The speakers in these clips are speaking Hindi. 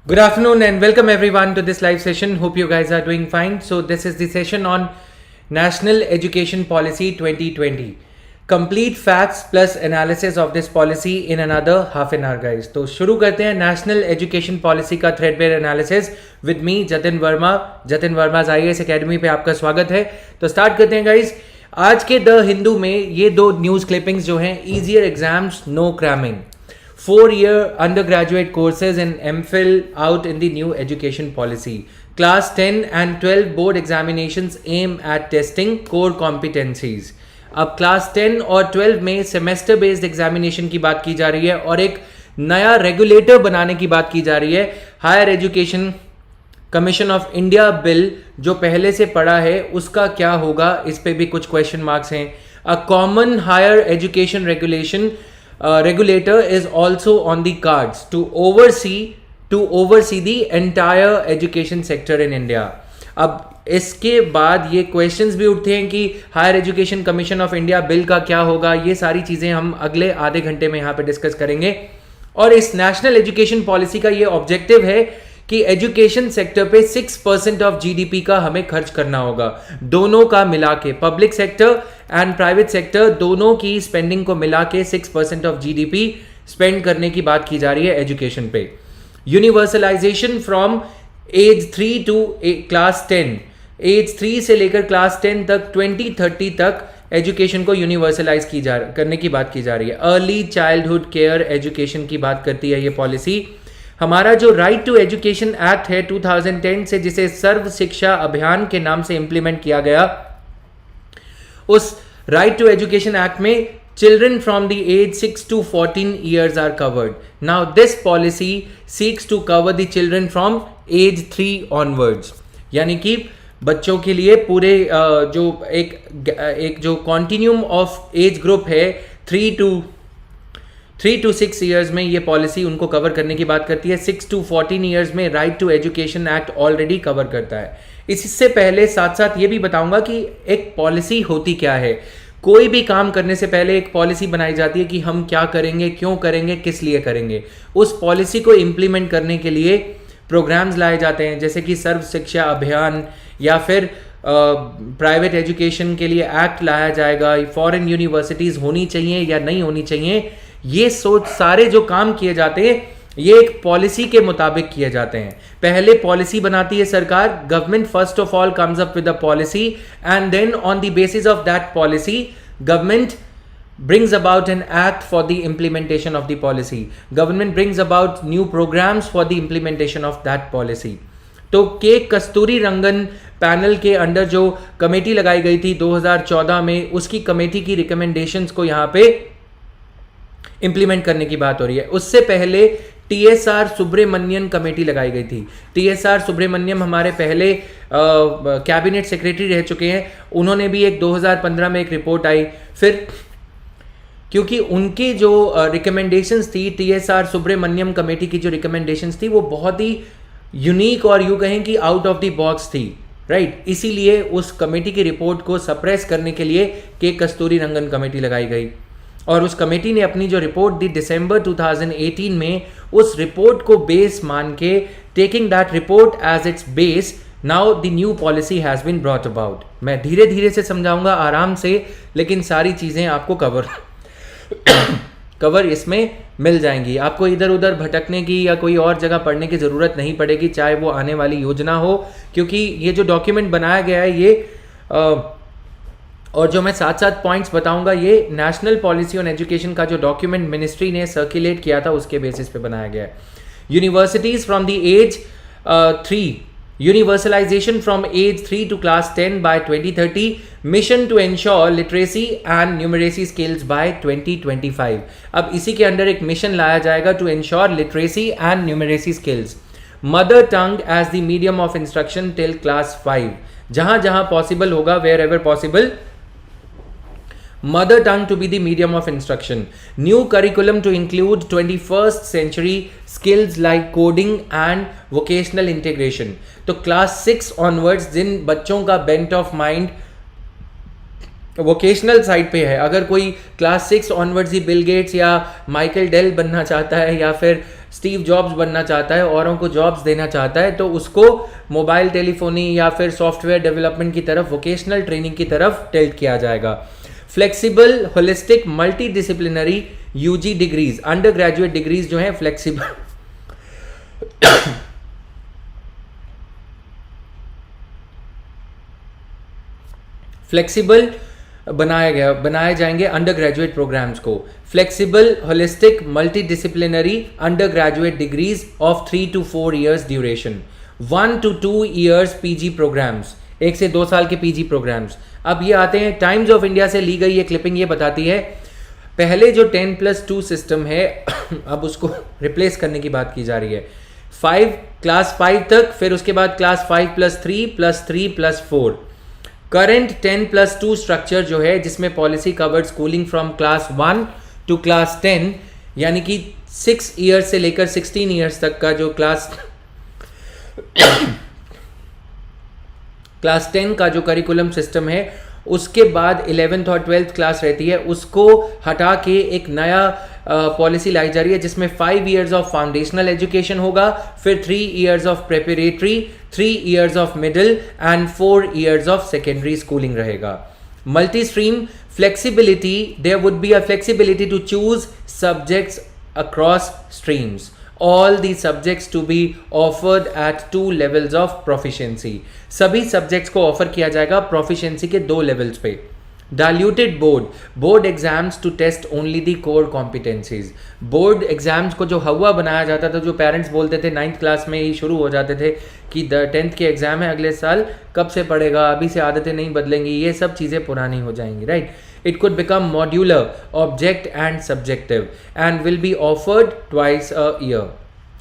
Good afternoon and welcome everyone to this live session. Hope you guys are doing fine. So this is the session on National Education Policy 2020. Complete facts plus analysis of this policy in another half an hour guys. तो शुरू करते हैं National Education Policy का threadbare analysis with me Jatin Verma. Jatin Verma IAS Academy पे आपका स्वागत है. तो स्टार्ट करते हैं गाइज. आज के द हिंदू में ये दो न्यूज़ क्लिपिंग्स जो हैं, easier exams no cramming, 4-year undergraduate courses and MPhil out in the new education policy. Class 10 and 12 board examinations aim at testing core competencies. अब क्लास 10 और 12 में सेमेस्टर बेस्ड एग्जामिनेशन की बात की जा रही है और एक नया रेगुलेटर बनाने की बात की जा रही है. Higher education commission of India bill जो पहले से पड़ा है उसका क्या होगा, इस पे भी कुछ क्वेश्चन मार्क्स हैं. A common higher education regulation regulator is also on the cards to oversee the entire education sector in India. अब इसके बाद ये क्वेश्चंस भी उठते हैं कि higher education commission of India bill का क्या होगा. ये सारी चीज़ें हम अगले आधे घंटे में यहाँ पे डिस्कस करेंगे. और इस नेशनल एजुकेशन पॉलिसी का ये ऑब्जेक्टिव है कि एजुकेशन सेक्टर पे 6% ऑफ जीडीपी का हमें खर्च करना होगा. दोनों का मिला के, public sector and private sector दोनों की स्पेंडिंग को मिला के 6% ऑफ जीडीपी स्पेंड करने की बात की जा रही है एजुकेशन पे. Universalisation from age 3 to class 10, age 3 से लेकर क्लास 10 तक 2030 तक एजुकेशन को यूनिवर्सलाइज करने की बात की जा रही है. अर्ली चाइल्डहुड केयर एजुकेशन की बात करती है ये पॉलिसी. हमारा जो राइट टू एजुकेशन एक्ट है 2010 से, जिसे सर्व शिक्षा अभियान के नाम से इंप्लीमेंट किया गया, उस राइट टू एजुकेशन एक्ट में children from the age 6 to 14 years are covered. Now this policy seeks to cover the children from age 3 onwards, यानी कि बच्चों के लिए पूरे जो एक जो कॉन्टिन्यूम ऑफ एज ग्रुप है 3 to 6 years में ये पॉलिसी उनको कवर करने की बात करती है. 6 to 14 years में right to education act already cover करता है. इससे पहले साथ साथ ये भी बताऊंगा कि एक पॉलिसी होती क्या है. कोई भी काम करने से पहले एक पॉलिसी बनाई जाती है कि हम क्या करेंगे, क्यों करेंगे, किस लिए करेंगे. उस पॉलिसी को इम्प्लीमेंट करने के लिए प्रोग्राम्स लाए जाते हैं, जैसे कि सर्व शिक्षा अभियान, या फिर प्राइवेट एजुकेशन के लिए एक्ट लाया जाएगा, फॉरेन यूनिवर्सिटीज़ होनी चाहिए या नहीं होनी चाहिए. ये सोच सारे जो काम किए जाते हैं ये एक पॉलिसी के मुताबिक किए जाते हैं. पहले पॉलिसी बनाती है सरकार. Government first of all comes up with a policy and then on the basis of that policy government brings about an act for the implementation of the policy. Government brings about new programs for the implementation of that policy. तो के कस्तूरी रंगन पैनल के अंडर जो कमेटी लगाई गई थी 2014 में, उसकी कमेटी की रिकमेंडेशंस को यहाँ पे इंप्लीमेंट करने की बात हो रही है. उससे पहले TSR सुब्रमण्यम कमेटी लगाई गई थी. TSR सुब्रमण्यम हमारे पहले कैबिनेट सेक्रेटरी रह चुके हैं. उन्होंने भी एक 2015 में एक रिपोर्ट आई. फिर क्योंकि उनकी जो रिकमेंडेशंस थी, TSR सुब्रमण्यम कमेटी की जो रिकमेंडेशंस थी वो बहुत ही यूनिक और यूँ कहें कि आउट ऑफ द बॉक्स थी, राइट. इसीलिए उस कमेटी की रिपोर्ट को सप्रेस करने के लिए के कस्तूरी रंगन कमेटी लगाई गई. और उस कमेटी ने अपनी जो रिपोर्ट दी दिसंबर 2018 में, उस रिपोर्ट को बेस मान के, taking that report as its base, now the new policy has been brought about. मैं धीरे धीरे से समझाऊंगा, आराम से, लेकिन सारी चीज़ें आपको कवर इसमें मिल जाएंगी. आपको इधर उधर भटकने की या कोई और जगह पढ़ने की ज़रूरत नहीं पड़ेगी, चाहे वो आने वाली योजना हो, क्योंकि ये जो डॉक्यूमेंट बनाया गया है ये और जो मैं साथ साथ पॉइंट्स बताऊंगा, ये नेशनल पॉलिसी ऑन एजुकेशन का जो डॉक्यूमेंट मिनिस्ट्री ने सर्कुलेट किया था उसके बेसिस पे बनाया गया है. Universities from the age 3, universalisation from age 3 to class 10 by 2030, mission to ensure literacy and numeracy skills by 2025. अब इसी के अंडर एक मिशन लाया जाएगा to ensure literacy and numeracy skills. Mother tongue as the medium of instruction till class 5, जहां जहां पॉसिबल होगा, wherever possible, mother tongue to be the medium of instruction. New curriculum to include 21st century skills like coding and vocational integration. तो class 6 onwards जिन बच्चों का bent of mind vocational side पे है, अगर कोई क्लास 6 ऑनवर्ड्स ही बिल गेट्स या माइकल डेल बनना चाहता है या फिर स्टीव जॉब्स बनना चाहता है, औरों को जॉब्स देना चाहता है, तो उसको मोबाइल टेलीफोनी या फिर सॉफ्टवेयर डेवलपमेंट की तरफ, वोकेशनल ट्रेनिंग की तरफ टिल्ट किया जाएगा। Flexible holistic multidisciplinary UG degrees, undergraduate degrees जो है फ्लेक्सिबल फ्लेक्सिबल बनाए जाएंगे अंडर ग्रेजुएट प्रोग्राम्स को। Flexible holistic multidisciplinary undergraduate degrees of 3 to 4 years duration, 1 to 2 years PG programmes, 1 से 2 साल के पीजी प्रोग्राम्स। अब ये आते हैं, टाइम्स ऑफ इंडिया से ली गई ये क्लिपिंग ये बताती है, पहले जो 10+2 सिस्टम है अब उसको रिप्लेस करने की बात की जा रही है। क्लास 5 तक, फिर उसके बाद क्लास 5+3+3+4। करंट 10+2 स्ट्रक्चर जो है, जिसमें policy covered schooling from class 1 to class 10, यानी कि 6 years से लेकर 16 years तक का जो क्लास 10 का जो करिकुलम सिस्टम है, उसके बाद 11th और 12th क्लास रहती है, उसको हटा के एक नया पॉलिसी लाई जा रही है जिसमें 5 years ऑफ फाउंडेशनल एजुकेशन होगा, फिर 3 years of preparatory, 3 years of middle and 4 years of secondary schooling रहेगा। Multi stream flexibility, there would be a flexibility to choose subjects across streams, all the subjects to be offered at 2 levels of proficiency, सभी सब्जेक्ट्स को ऑफर किया जाएगा प्रोफिशिएंसी के 2 लेवल्स पे। Diluted board exams to test only the core competencies, board exams को जो हवा बनाया जाता था, जो पेरेंट्स बोलते थे 9th क्लास में ही शुरू हो जाते थे कि 10th के एग्जाम है अगले साल, कब से पढ़ेगा, अभी से आदतें नहीं बदलेंगी, ये सब चीज़ें पुरानी हो जाएंगी, right. It could become modular, object and subjective and will be offered twice a year,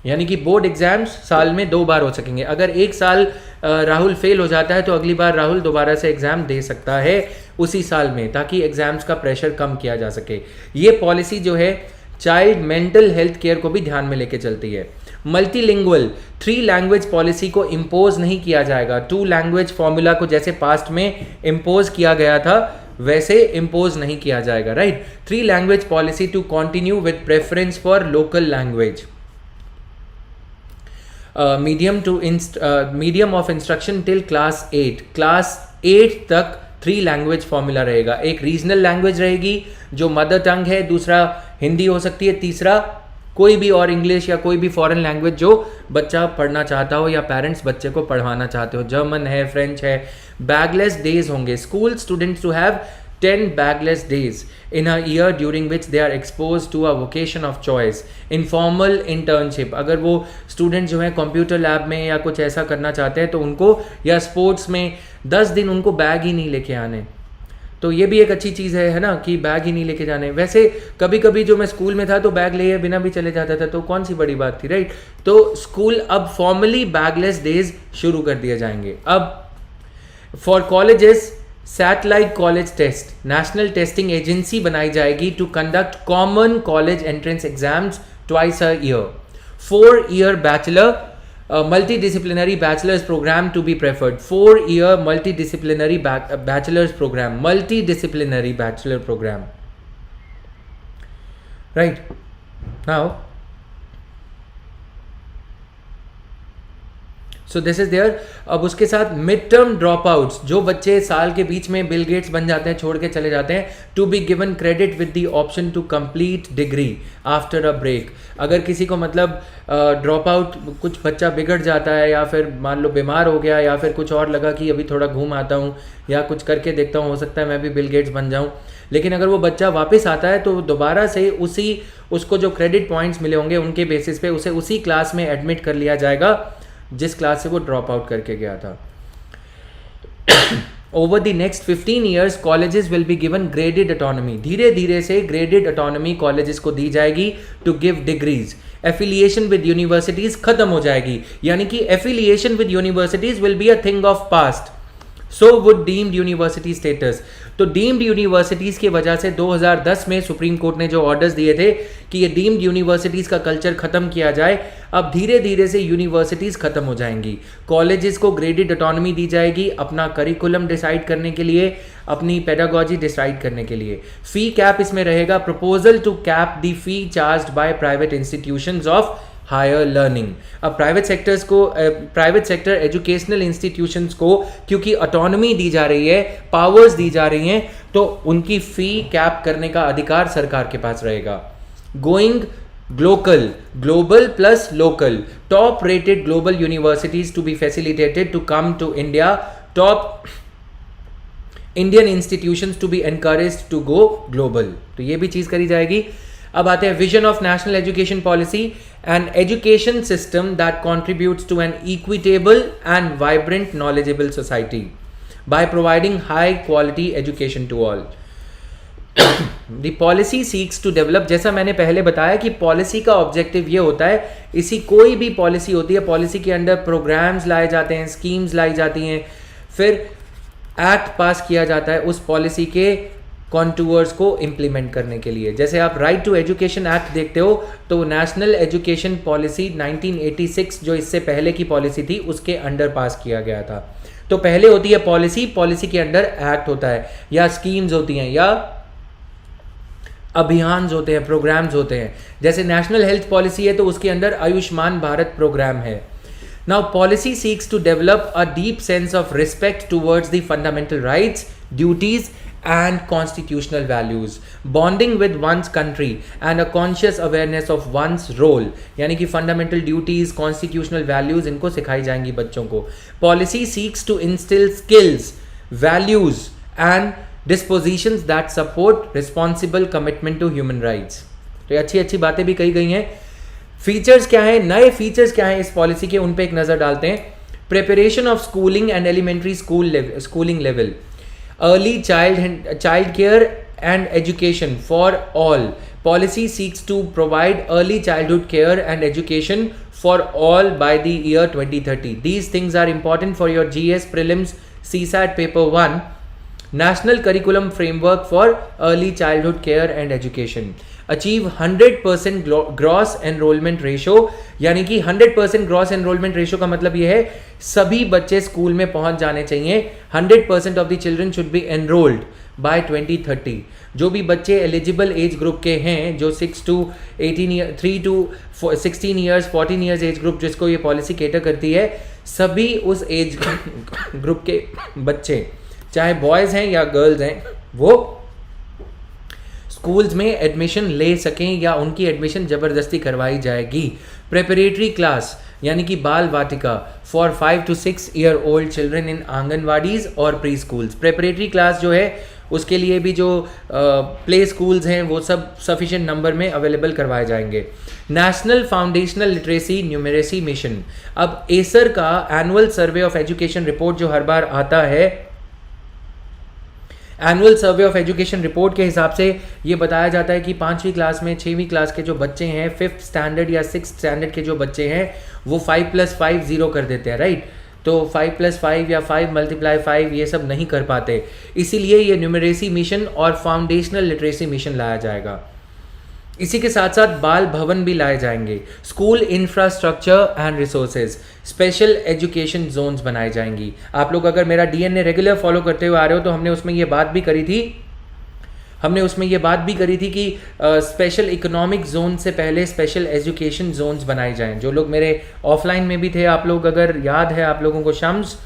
यानी कि बोर्ड एग्जाम्स साल में 2 बार हो सकेंगे। अगर एक साल राहुल फेल हो जाता है तो अगली बार राहुल दोबारा से एग्जाम दे सकता है उसी साल में, ताकि एग्जाम्स का प्रेशर कम किया जा सके। ये पॉलिसी जो है चाइल्ड मेंटल हेल्थ केयर को भी ध्यान में लेके चलती है। मल्टीलिंगुअल 3 लैंग्वेज पॉलिसी को इम्पोज नहीं किया जाएगा। 2 लैंग्वेज फॉर्मूला को जैसे पास्ट में इम्पोज किया गया था वैसे इम्पोज नहीं किया जाएगा, right. 3 language policy to continue with preference for local language. Medium of instruction till class 8, class 8 तक 3 लैंग्वेज फॉर्मूला रहेगा। एक रीजनल लैंग्वेज रहेगी जो मदर टंग है, दूसरा हिंदी हो सकती है, तीसरा कोई भी और इंग्लिश या कोई भी फॉरेन लैंग्वेज जो बच्चा पढ़ना चाहता हो या पेरेंट्स बच्चे को पढ़वाना चाहते हो, जर्मन है, फ्रेंच है। बैगलेस डेज होंगे, school students to have 10 bagless days in a year during which they are exposed to a vocation of choice, informal internship। अगर वो स्टूडेंट जो है कंप्यूटर लैब में या कुछ ऐसा करना चाहते हैं तो उनको, या स्पोर्ट्स में 10 दिन उनको बैग ही नहीं लेके आने, तो ये भी एक अच्छी चीज़ है ना, कि बैग ही नहीं लेके जाने। वैसे कभी कभी जो मैं स्कूल में था तो बैग ले बिना भी चले जाता था, तो कौन सी बड़ी बात थी, राइट। तो स्कूल अब फॉर्मली बैगलेस डेज शुरू कर दिए जाएंगे। अब for colleges satellite college test, national testing agency बनाई जाएगी to conduct common college entrance exams twice a year. 4 year bachelor multidisciplinary bachelor's program to be preferred, 4 year multidisciplinary bachelor's program, multidisciplinary bachelor program, right now। So this is there. अब उसके साथ मिड टर्म ड्रॉप आउट्स, जो बच्चे साल के बीच में बिल गेट्स बन जाते हैं, छोड़ के चले जाते हैं, to be given credit with the option to complete degree after a break. अगर किसी को मतलब ड्रॉप आउट, कुछ बच्चा बिगड़ जाता है या फिर मान लो बीमार हो गया या फिर कुछ और लगा कि अभी थोड़ा घूम आता हूँ या कुछ करके देखता हूँ, हो सकता है मैं भी बिल गेट्स बन जाऊँ, लेकिन अगर वो बच्चा वापस आता है तो दोबारा से उसको जो क्रेडिट पॉइंट्स मिले होंगे उनके बेसिस पे उसे उसी क्लास में एडमिट कर लिया जाएगा जिस क्लास से वो ड्रॉप आउट करके गया था। Over the next 15 years colleges will be given graded autonomy, धीरे धीरे से ग्रेडेड ऑटोनॉमी कॉलेजेस को दी जाएगी to give degrees. Affiliation with universities खत्म हो जाएगी, यानी कि affiliation with universities will be a thing of past, so would deemed university status. तो डीम्ड यूनिवर्सिटीज की वजह से 2010 में सुप्रीम कोर्ट ने जो ऑर्डर्स दिए थे कि ये डीम्ड यूनिवर्सिटीज का कल्चर खत्म किया जाए, अब धीरे धीरे से यूनिवर्सिटीज खत्म हो जाएंगी। कॉलेजेस को ग्रेडेड ऑटोनॉमी दी जाएगी अपना करिकुलम डिसाइड करने के लिए, अपनी पेडागोजी डिसाइड करने के लिए। फी कैप इसमें रहेगा, proposal to cap the fee charged by private institutions of higher learning. अब प्राइवेट सेक्टर एजुकेशनल इंस्टीट्यूशंस को क्योंकि ऑटोनॉमी दी जा रही है, पावर्स दी जा रही हैं, तो उनकी फ़ी कैप करने का अधिकार सरकार के पास रहेगा। Going global plus local, top rated global universities to be facilitated to come to India, top Indian institutions to be encouraged to go global, तो ये भी चीज करी जाएगी। अब आते हैं vision of national education policy, an education system that contributes to an equitable and vibrant knowledgeable society by providing high quality education to all. The policy seeks to develop, जैसा मैंने पहले बताया कि पॉलिसी का ऑब्जेक्टिव ये होता है, इसी कोई भी पॉलिसी होती है, पॉलिसी के अंदर प्रोग्राम्स लाए जाते हैं, स्कीम्स लाई जाती हैं, फिर एक्ट पास किया जाता है उस पॉलिसी के कॉन्टूअर्स को इम्प्लीमेंट करने के लिए। जैसे आप राइट टू एजुकेशन एक्ट देखते हो तो नेशनल एजुकेशन पॉलिसी 1986 जो इससे पहले की पॉलिसी थी उसके अंडर पास किया गया था। तो पहले होती है पॉलिसी, पॉलिसी के अंडर एक्ट होता है या स्कीम्स होती हैं या अभियान होते हैं, प्रोग्राम्स होते हैं। जैसे नेशनल हेल्थ पॉलिसी है तो उसके अंदर आयुष्मान भारत प्रोग्राम है। Now policy seeks to develop a deep sense of respect towards the fundamental rights, duties and constitutional values, bonding with one's country and a conscious awareness of one's role, यानी कि fundamental duties, constitutional values इनको सिखाई जाएंगी बच्चों को। Policy seeks to instill skills, values and dispositions that support responsible commitment to human rights। तो ये अच्छी अच्छी बातें भी कही गई हैं। फीचर्स क्या हैं, नए फीचर्स क्या हैं इस पॉलिसी के, उन पे एक नज़र डालते हैं। Preparation of schooling and elementary schooling level, early child care and education for all. Policy seeks to provide early childhood care and education for all by the year 2030. These things are important for your GS prelims CSAT paper 1. National curriculum framework for early childhood care and education. Achieve 100% gross enrolment ratio, यानी कि 100% ग्रॉस एनरोलमेंट रेशो का मतलब ये है सभी बच्चे स्कूल में पहुंच जाने चाहिए। 100% of the children should be enrolled by 2030। जो भी बच्चे एलिजिबल एज ग्रुप के हैं, जो 6 to 18 year, 3 to 16 years, 14 years age group जिसको ये पॉलिसी केटर करती है, सभी उस एज ग्रुप के बच्चे चाहे बॉयज़ हैं या गर्ल्स हैं वो स्कूल्स में एडमिशन ले सकें या उनकी एडमिशन ज़बरदस्ती करवाई जाएगी। प्रेपरेटरी क्लास यानी कि Bal Vatika for 5 to 6 year old children in anganwadis और प्री स्कूल्स। प्रेपरेटरी क्लास जो है उसके लिए भी जो प्ले स्कूल्स हैं वो सब सफिशिएंट नंबर में अवेलेबल करवाए जाएंगे। National foundational literacy numeracy mission, अब एसर का annual survey of education report जो हर बार आता है, annual survey of education report के हिसाब से ये बताया जाता है कि 5वीं क्लास में 6वीं क्लास के जो बच्चे हैं, 5th स्टैंडर्ड या 6th स्टैंडर्ड के जो बच्चे हैं वो 5+5 0 कर देते हैं, राइट। तो 5+5 या 5 × 5 ये सब नहीं कर पाते, इसीलिए ये न्यूमरेसी मिशन और फाउंडेशनल लिटरेसी मिशन लाया जाएगा। इसी के साथ साथ बाल भवन भी लाए जाएंगे। School infrastructure and resources, special education zones बनाई जाएंगी। आप लोग अगर मेरा DNA रेगुलर फॉलो करते हुए आ रहे हो तो हमने उसमें ये बात भी करी थी कि स्पेशल इकोनॉमिक जोन से पहले स्पेशल एजुकेशन जोन्स बनाए जाएं। जो लोग मेरे ऑफलाइन में भी थे, आप लोग अगर याद है आप लोगों को शम्स,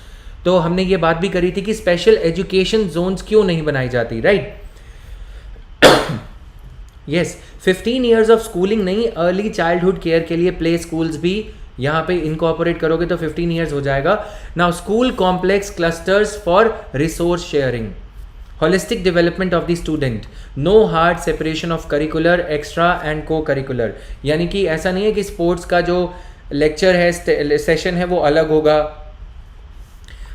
तो हमने ये बात भी करी थी कि स्पेशल एजुकेशन जोन्स क्यों नहीं बनाई जाती, right. Yes, 15 years of schooling नहीं, अर्ली चाइल्डहुड केयर के लिए प्ले स्कूल्स भी यहाँ पे इनकॉर्पोरेट करोगे तो 15 ईयर्स हो जाएगा। Now school complex clusters for resource sharing, holistic development of the student, no hard separation of curricular, extra and co curricular, यानी कि ऐसा नहीं है कि स्पोर्ट्स का जो लेक्चर है, सेशन है, वो अलग होगा।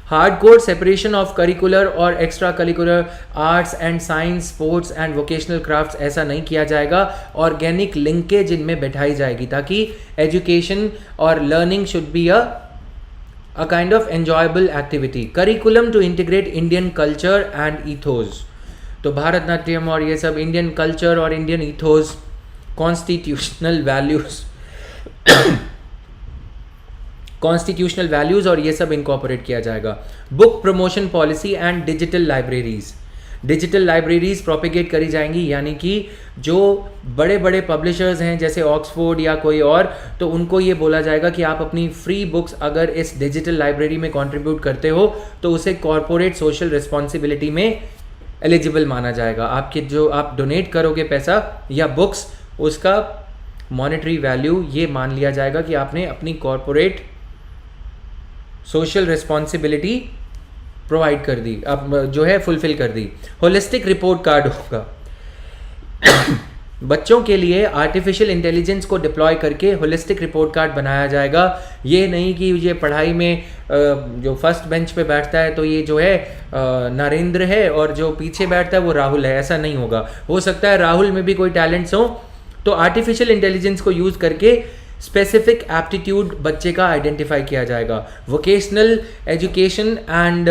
हार्डकोर सेपरेशन ऑफ करिकुलर और extra curricular, arts and science, sports and vocational crafts, ऐसा नहीं किया जाएगा। ऑर्गेनिक लिंकेज इनमें बैठाई जाएगी ताकि एजुकेशन और learning should be a kind of enjoyable activity. Curriculum to integrate Indian culture and ethos, तो भारतनाट्यम और ये सब इंडियन कल्चर और इंडियन ईथोस, कॉन्स्टिट्यूशनल वैल्यूज और ये सब इनकॉर्पोरेट किया जाएगा। Book promotion policy and digital libraries, digital libraries propagate करी जाएंगी, यानी कि जो बड़े बड़े पब्लिशर्स हैं जैसे ऑक्सफोर्ड या कोई और, तो उनको ये बोला जाएगा कि आप अपनी फ्री बुक्स अगर इस डिजिटल लाइब्रेरी में कंट्रीब्यूट करते हो तो उसे कॉरपोरेट सोशल रिस्पॉन्सिबिलिटी में एलिजिबल माना जाएगा। आपके जो आप डोनेट करोगे पैसा या बुक्स, उसका मॉनेटरी वैल्यू ये मान लिया जाएगा कि आपने अपनी कॉरपोरेट सोशल रिस्पॉन्सिबिलिटी प्रोवाइड कर दी, अब जो है फुलफिल कर दी। होलिस्टिक रिपोर्ट कार्ड होगा बच्चों के लिए आर्टिफिशियल इंटेलिजेंस को डिप्लॉय करके होलिस्टिक रिपोर्ट कार्ड बनाया जाएगा। ये नहीं कि ये पढ़ाई में जो फर्स्ट बेंच पे बैठता है तो ये जो है नरेंद्र है और जो पीछे बैठता है वो राहुल है, ऐसा नहीं होगा। हो सकता है राहुल में भी कोई टैलेंट्स हो, तो आर्टिफिशियल इंटेलिजेंस को यूज़ करके स्पेसिफिक एप्टीट्यूड बच्चे का आइडेंटिफाई किया जाएगा। Vocational education and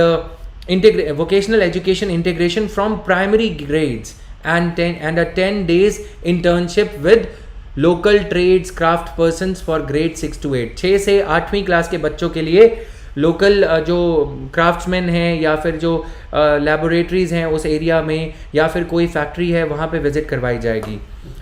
vocational education integration from primary grades and a 10 days internship with local trades craft persons for grade 6 to 8। 6 से 8वीं क्लास के बच्चों के लिए लोकल जो क्राफ्ट्समैन हैं या फिर जो लैबोरेटरीज हैं उस एरिया में या फिर कोई फैक्ट्री है वहाँ पे विजिट करवाई जाएगी।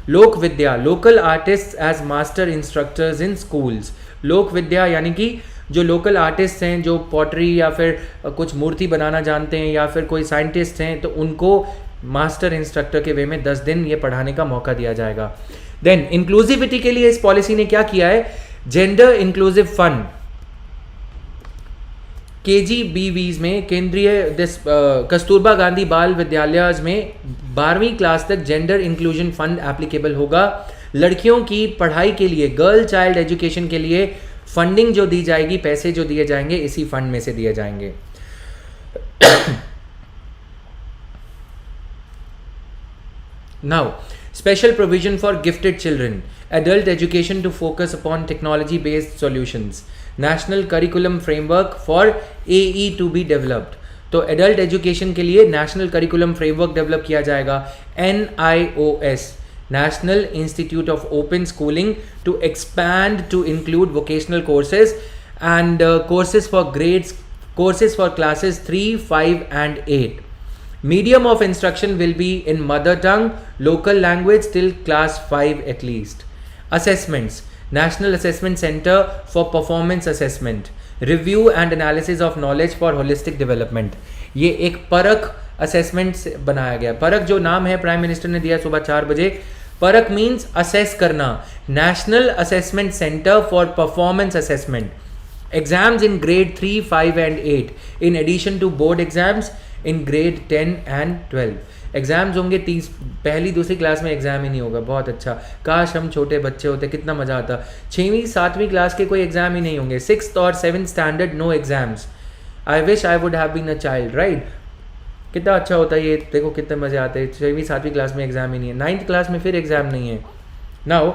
Lok Vidya, local artist as master instructors in schools. Lok Vidya यानी कि जो लोकल आर्टिस्ट हैं जो पॉटरी या फिर कुछ मूर्ति बनाना जानते हैं या फिर कोई साइंटिस्ट हैं, तो उनको मास्टर इंस्ट्रक्टर के वे में 10 दिन ये पढ़ाने का मौका दिया जाएगा। देन इंक्लूसिविटी के लिए इस पॉलिसी ने क्या किया है, जेंडर इंक्लूसिव फंड KGBVs में, केंद्रीय कस्तूरबा गांधी बाल विद्यालय में 12वीं क्लास तक जेंडर इंक्लूजन फंड एप्लीकेबल होगा। लड़कियों की पढ़ाई के लिए, गर्ल चाइल्ड एजुकेशन के लिए फंडिंग जो दी जाएगी, पैसे जो दिए जाएंगे इसी फंड में से दिए जाएंगे। Now special provision for gifted children, adult education to focus upon technology based solutions, national curriculum framework for AE to be developed. तो एडल्ट एजुकेशन के लिए नेशनल करिकुलम फ्रेमवर्क डेवलप किया जाएगा, NIOS National Institute of Open Schooling, to expand to include vocational courses and courses for classes 3, 5 and 8. Medium of instruction will be in mother tongue, local language till class 5 at least. Assessments, National Assessment Center for Performance Assessment, Review and Analysis of Knowledge for Holistic Development। ये एक परख असेसमेंट बनाया गया। परख जो नाम है प्राइम मिनिस्टर ने दिया सुबह 4 बजे। परख मीन्स असेस करना, national assessment centre for performance assessment, exams in grade 3, 5 and 8 in addition to board exams in grade 10 and 12। Exams होंगे 30, पहली दूसरी क्लास में एग्जाम ही नहीं होगा। बहुत अच्छा, काश हम छोटे बच्चे होते, कितना मजा आता। 6वीं 7वीं क्लास के कोई एग्जाम ही नहीं होंगे। 6th और 7th standard no exams. I wish I would have been a child, right. कितना अच्छा होता है ये, देखो कितने मजे आते हैं। 6वीं 7वीं क्लास में एग्जाम ही नहीं है, 9th क्लास में फिर एग्जाम नहीं है। नाउ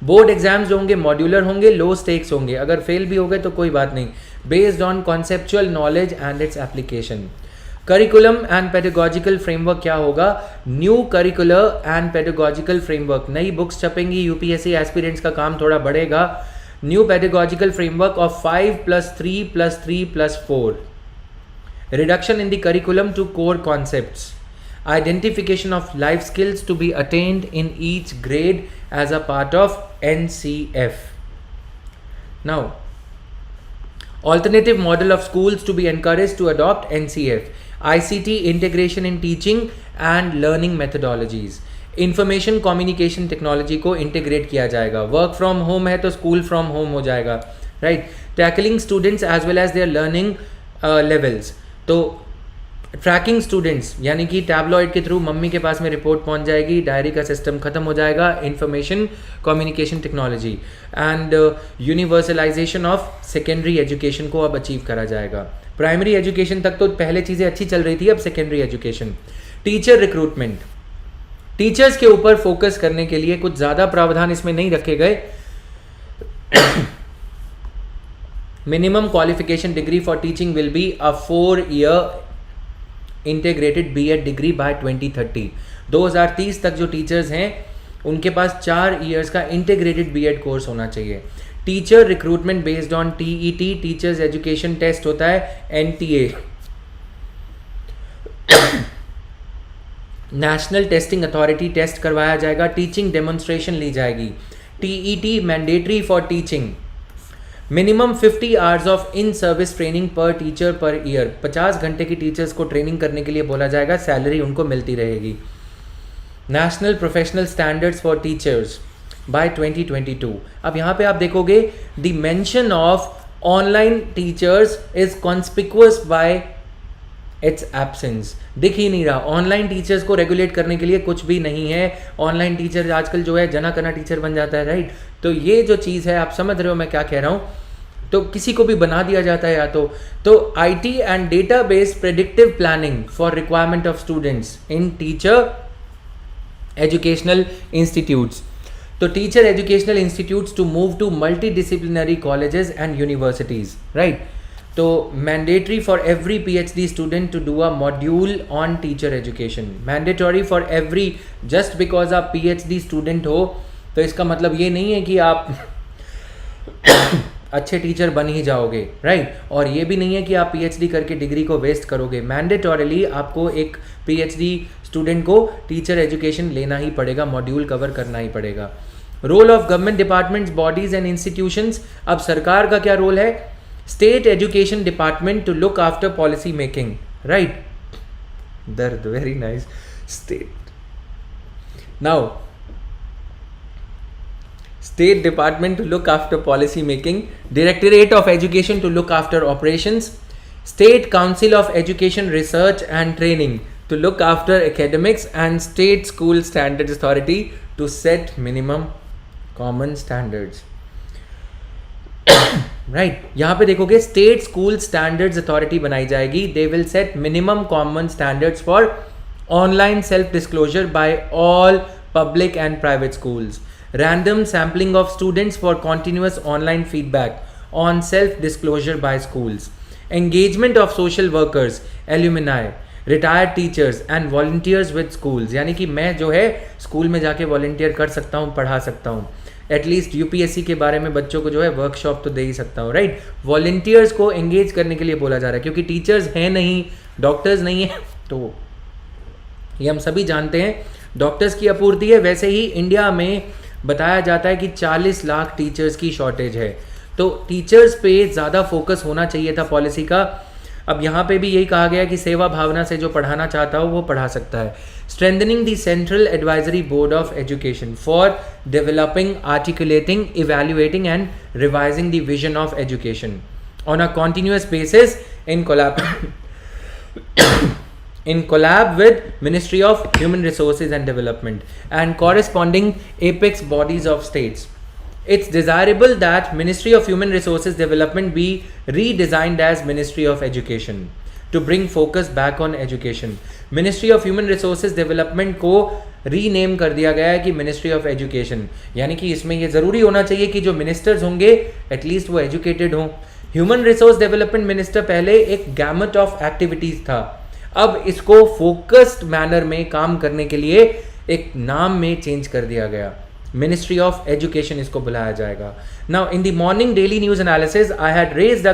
बोर्ड एग्जाम्स जो होंगे मॉड्यूलर होंगे, लो स्टेक्स होंगे, अगर फेल भी हो गए तो कोई बात नहीं, based on conceptual knowledge and its application. Curriculum and pedagogical framework क्या होगा, new curricular and pedagogical framework, नई बुक्स छपेंगी, यूपीएससी एस्पिरेंट्स का काम थोड़ा बढ़ेगा। New pedagogical framework of 5+3+3+4, reduction in the curriculum to core concepts, identification of life skills to be attained in each grade as a part of NCF. Now, alternative model of schools to be encouraged to adopt NCF, ICT integration in teaching and learning methodologies, information communication technology को integrate किया जाएगा। work from home है तो school from home हो जाएगा, right? tackling students as well as their learning levels, तो ट्रैकिंग स्टूडेंट्स यानी कि टैबलॉइड के थ्रू मम्मी के पास में रिपोर्ट पहुंच जाएगी, डायरी का सिस्टम खत्म हो जाएगा। Information communication technology and universalization of secondary education को अब अचीव करा जाएगा। प्राइमरी एजुकेशन तक तो पहले चीज़ें अच्छी चल रही थी, अब secondary education. Teacher recruitment, teachers के ऊपर फोकस करने के लिए कुछ ज़्यादा प्रावधान इसमें नहीं रखे गए। Minimum qualification degree for teaching will be a 4-year integrated B.Ed degree by 2030। 2030 तक जो टीचर्स हैं उनके पास 4 इयर्स का इंटीग्रेटेड B.Ed कोर्स होना चाहिए। Teacher recruitment based on TET, teachers education test होता है, NTA। National testing authority test करवाया जाएगा, टीचिंग डेमोन्स्ट्रेशन ली जाएगी, TET mandatory for teaching, minimum 50 hours of in service training पर टीचर पर ईयर, 50 घंटे की टीचर्स को ट्रेनिंग करने के लिए बोला जाएगा, सैलरी उनको मिलती रहेगी। National professional standards for teachers by 2022। अब यहाँ पे आप देखोगे the mention of online teachers is conspicuous by its absence. दिख ही नहीं रहा, ऑनलाइन टीचर्स को रेगुलेट करने के लिए कुछ भी नहीं है। ऑनलाइन टीचर आजकल जो है जना कना टीचर बन जाता है, राइट। तो ये जो चीज़ है, आप समझ रहे हो मैं क्या कह रहा हूँ, तो किसी को भी बना दिया जाता है या तो IT and data based predictive planning for requirement of students in teacher educational institutes, तो teacher educational institutes to move to multidisciplinary colleges and universities, right. तो mandatory for every PhD student to do a module on teacher education, mandatory for every, just because आप PhD स्टूडेंट हो तो इसका मतलब ये नहीं है कि आप अच्छे टीचर बन ही जाओगे, राइट। और ये भी नहीं है कि आप PhD करके डिग्री को वेस्ट करोगे। मैंडेटोरली आपको एक PhD स्टूडेंट को टीचर एजुकेशन लेना ही पड़ेगा, मॉड्यूल कवर करना ही पड़ेगा। Role of government departments, bodies and institutions. अब सरकार का क्या रोल है? State education department to look after policy making, right. दर्द, very nice. State now State Department to look after policy making, Directorate of Education to look after operations, State Council of Education Research and Training to look after academics, and State School Standards Authority to set minimum common standards. Right, यहाँ पे देखोगे State School Standards Authority बनाई जाएगी. They will set minimum common standards for online self-disclosure by all public and private schools. Random sampling of students for continuous online feedback on self-disclosure by schools. Engagement of social workers, alumni, retired teachers and volunteers with schools. यानी कि मैं जो है स्कूल में जाके वॉल्टियर कर सकता हूँ, पढ़ा सकता हूँ, एटलीस्ट UPSC के बारे में बच्चों को जो है वर्कशॉप तो दे ही सकता हूँ, राइट। वॉल्टियर्स को एंगेज करने के लिए बोला जा रहा है, क्योंकि टीचर्स हैं नहीं, डॉक्टर्स नहीं है, तो ये हम सभी जानते हैं डॉक्टर्स की आपूर्ति है। वैसे ही इंडिया में बताया जाता है कि 40 लाख टीचर्स की शॉर्टेज है, तो टीचर्स पे ज़्यादा फोकस होना चाहिए था पॉलिसी का। अब यहाँ पे भी यही कहा गया कि सेवा भावना से जो पढ़ाना चाहता हो वो पढ़ा सकता है। Strengthening the central advisory board of education for developing, articulating, evaluating and revising the vision of education on a continuous basis in collab with Ministry of Human Resources and Development and corresponding apex bodies of states. It's desirable that Ministry of Human Resources Development be redesigned as Ministry of Education to bring focus back on education. Ministry of Human Resources Development को रीनेम कर दिया गया है कि Ministry of Education, यानी कि इसमें ये ज़रूरी होना चाहिए कि जो मिनिस्टर्स होंगे एटलीस्ट वो एजुकेटेड हों। ह्यूमन रिसोर्स डेवलपमेंट मिनिस्टर पहले एक गैमट ऑफ एक्टिविटीज़ था, अब इसको फोकस्ड मैनर में काम करने के लिए एक नाम में चेंज कर दिया गया, मिनिस्ट्री ऑफ एजुकेशन इसको बुलाया जाएगा। Now in the morning daily news analysis I had raised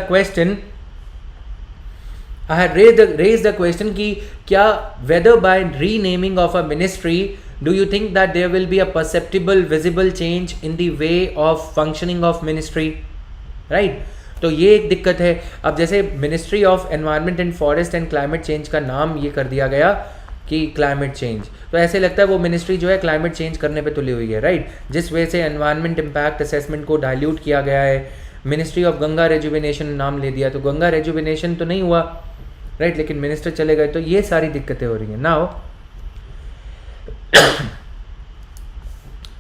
the question कि क्या whether by renaming of a ministry do you think that there will be a perceptible visible change in the way of functioning of ministry, right. तो ये एक दिक्कत है। अब जैसे ministry of environment and forest and climate change का नाम ये कर दिया गया कि क्लाइमेट चेंज, तो ऐसे लगता है वो मिनिस्ट्री जो है क्लाइमेट चेंज करने पे तुली हुई है, राइट। जिस वजह से एनवायरनमेंट इम्पैक्ट असेसमेंट को डाइल्यूट किया गया है। मिनिस्ट्री ऑफ गंगा रेजुविनेशन नाम ले दिया, तो गंगा रेजुविनेशन तो नहीं हुआ, राइट, लेकिन मिनिस्टर चले गए, तो ये सारी दिक्कतें हो रही हैं। Now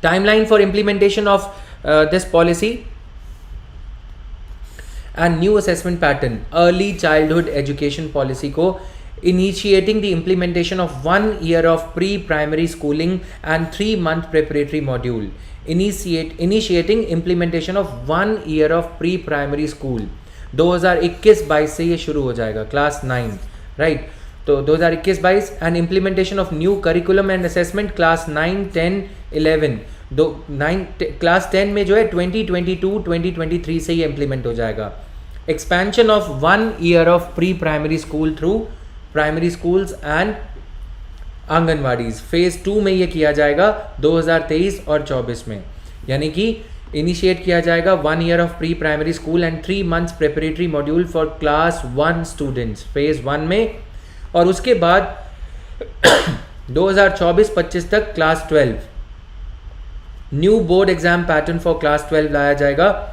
timeline for implementation of this policy and new assessment pattern, early childhood education policy को initiating the implementation of 1 year of pre-primary schooling and 3-month preparatory module, initiating implementation of 1 year of pre-primary school 2021-22 से ये शुरू हो जाएगा, क्लास 9, राइट। तो 2021-22 and implementation of new curriculum and assessment class 9, 10, 11, class 10 में जो है 2022-2023 से ये इम्प्लीमेंट हो जाएगा। Expansion of 1 year of pre primary school through primary schools and anganwadis. Phase 2 में ये किया जाएगा 2023 और 24 में, यानी कि इनिशिएट किया जाएगा 1 year of pre primary school and 3 months preparatory module for class 1 students phase 1 में, और उसके बाद 2024-25 तक class 12 new board exam pattern for class 12 लाया जाएगा।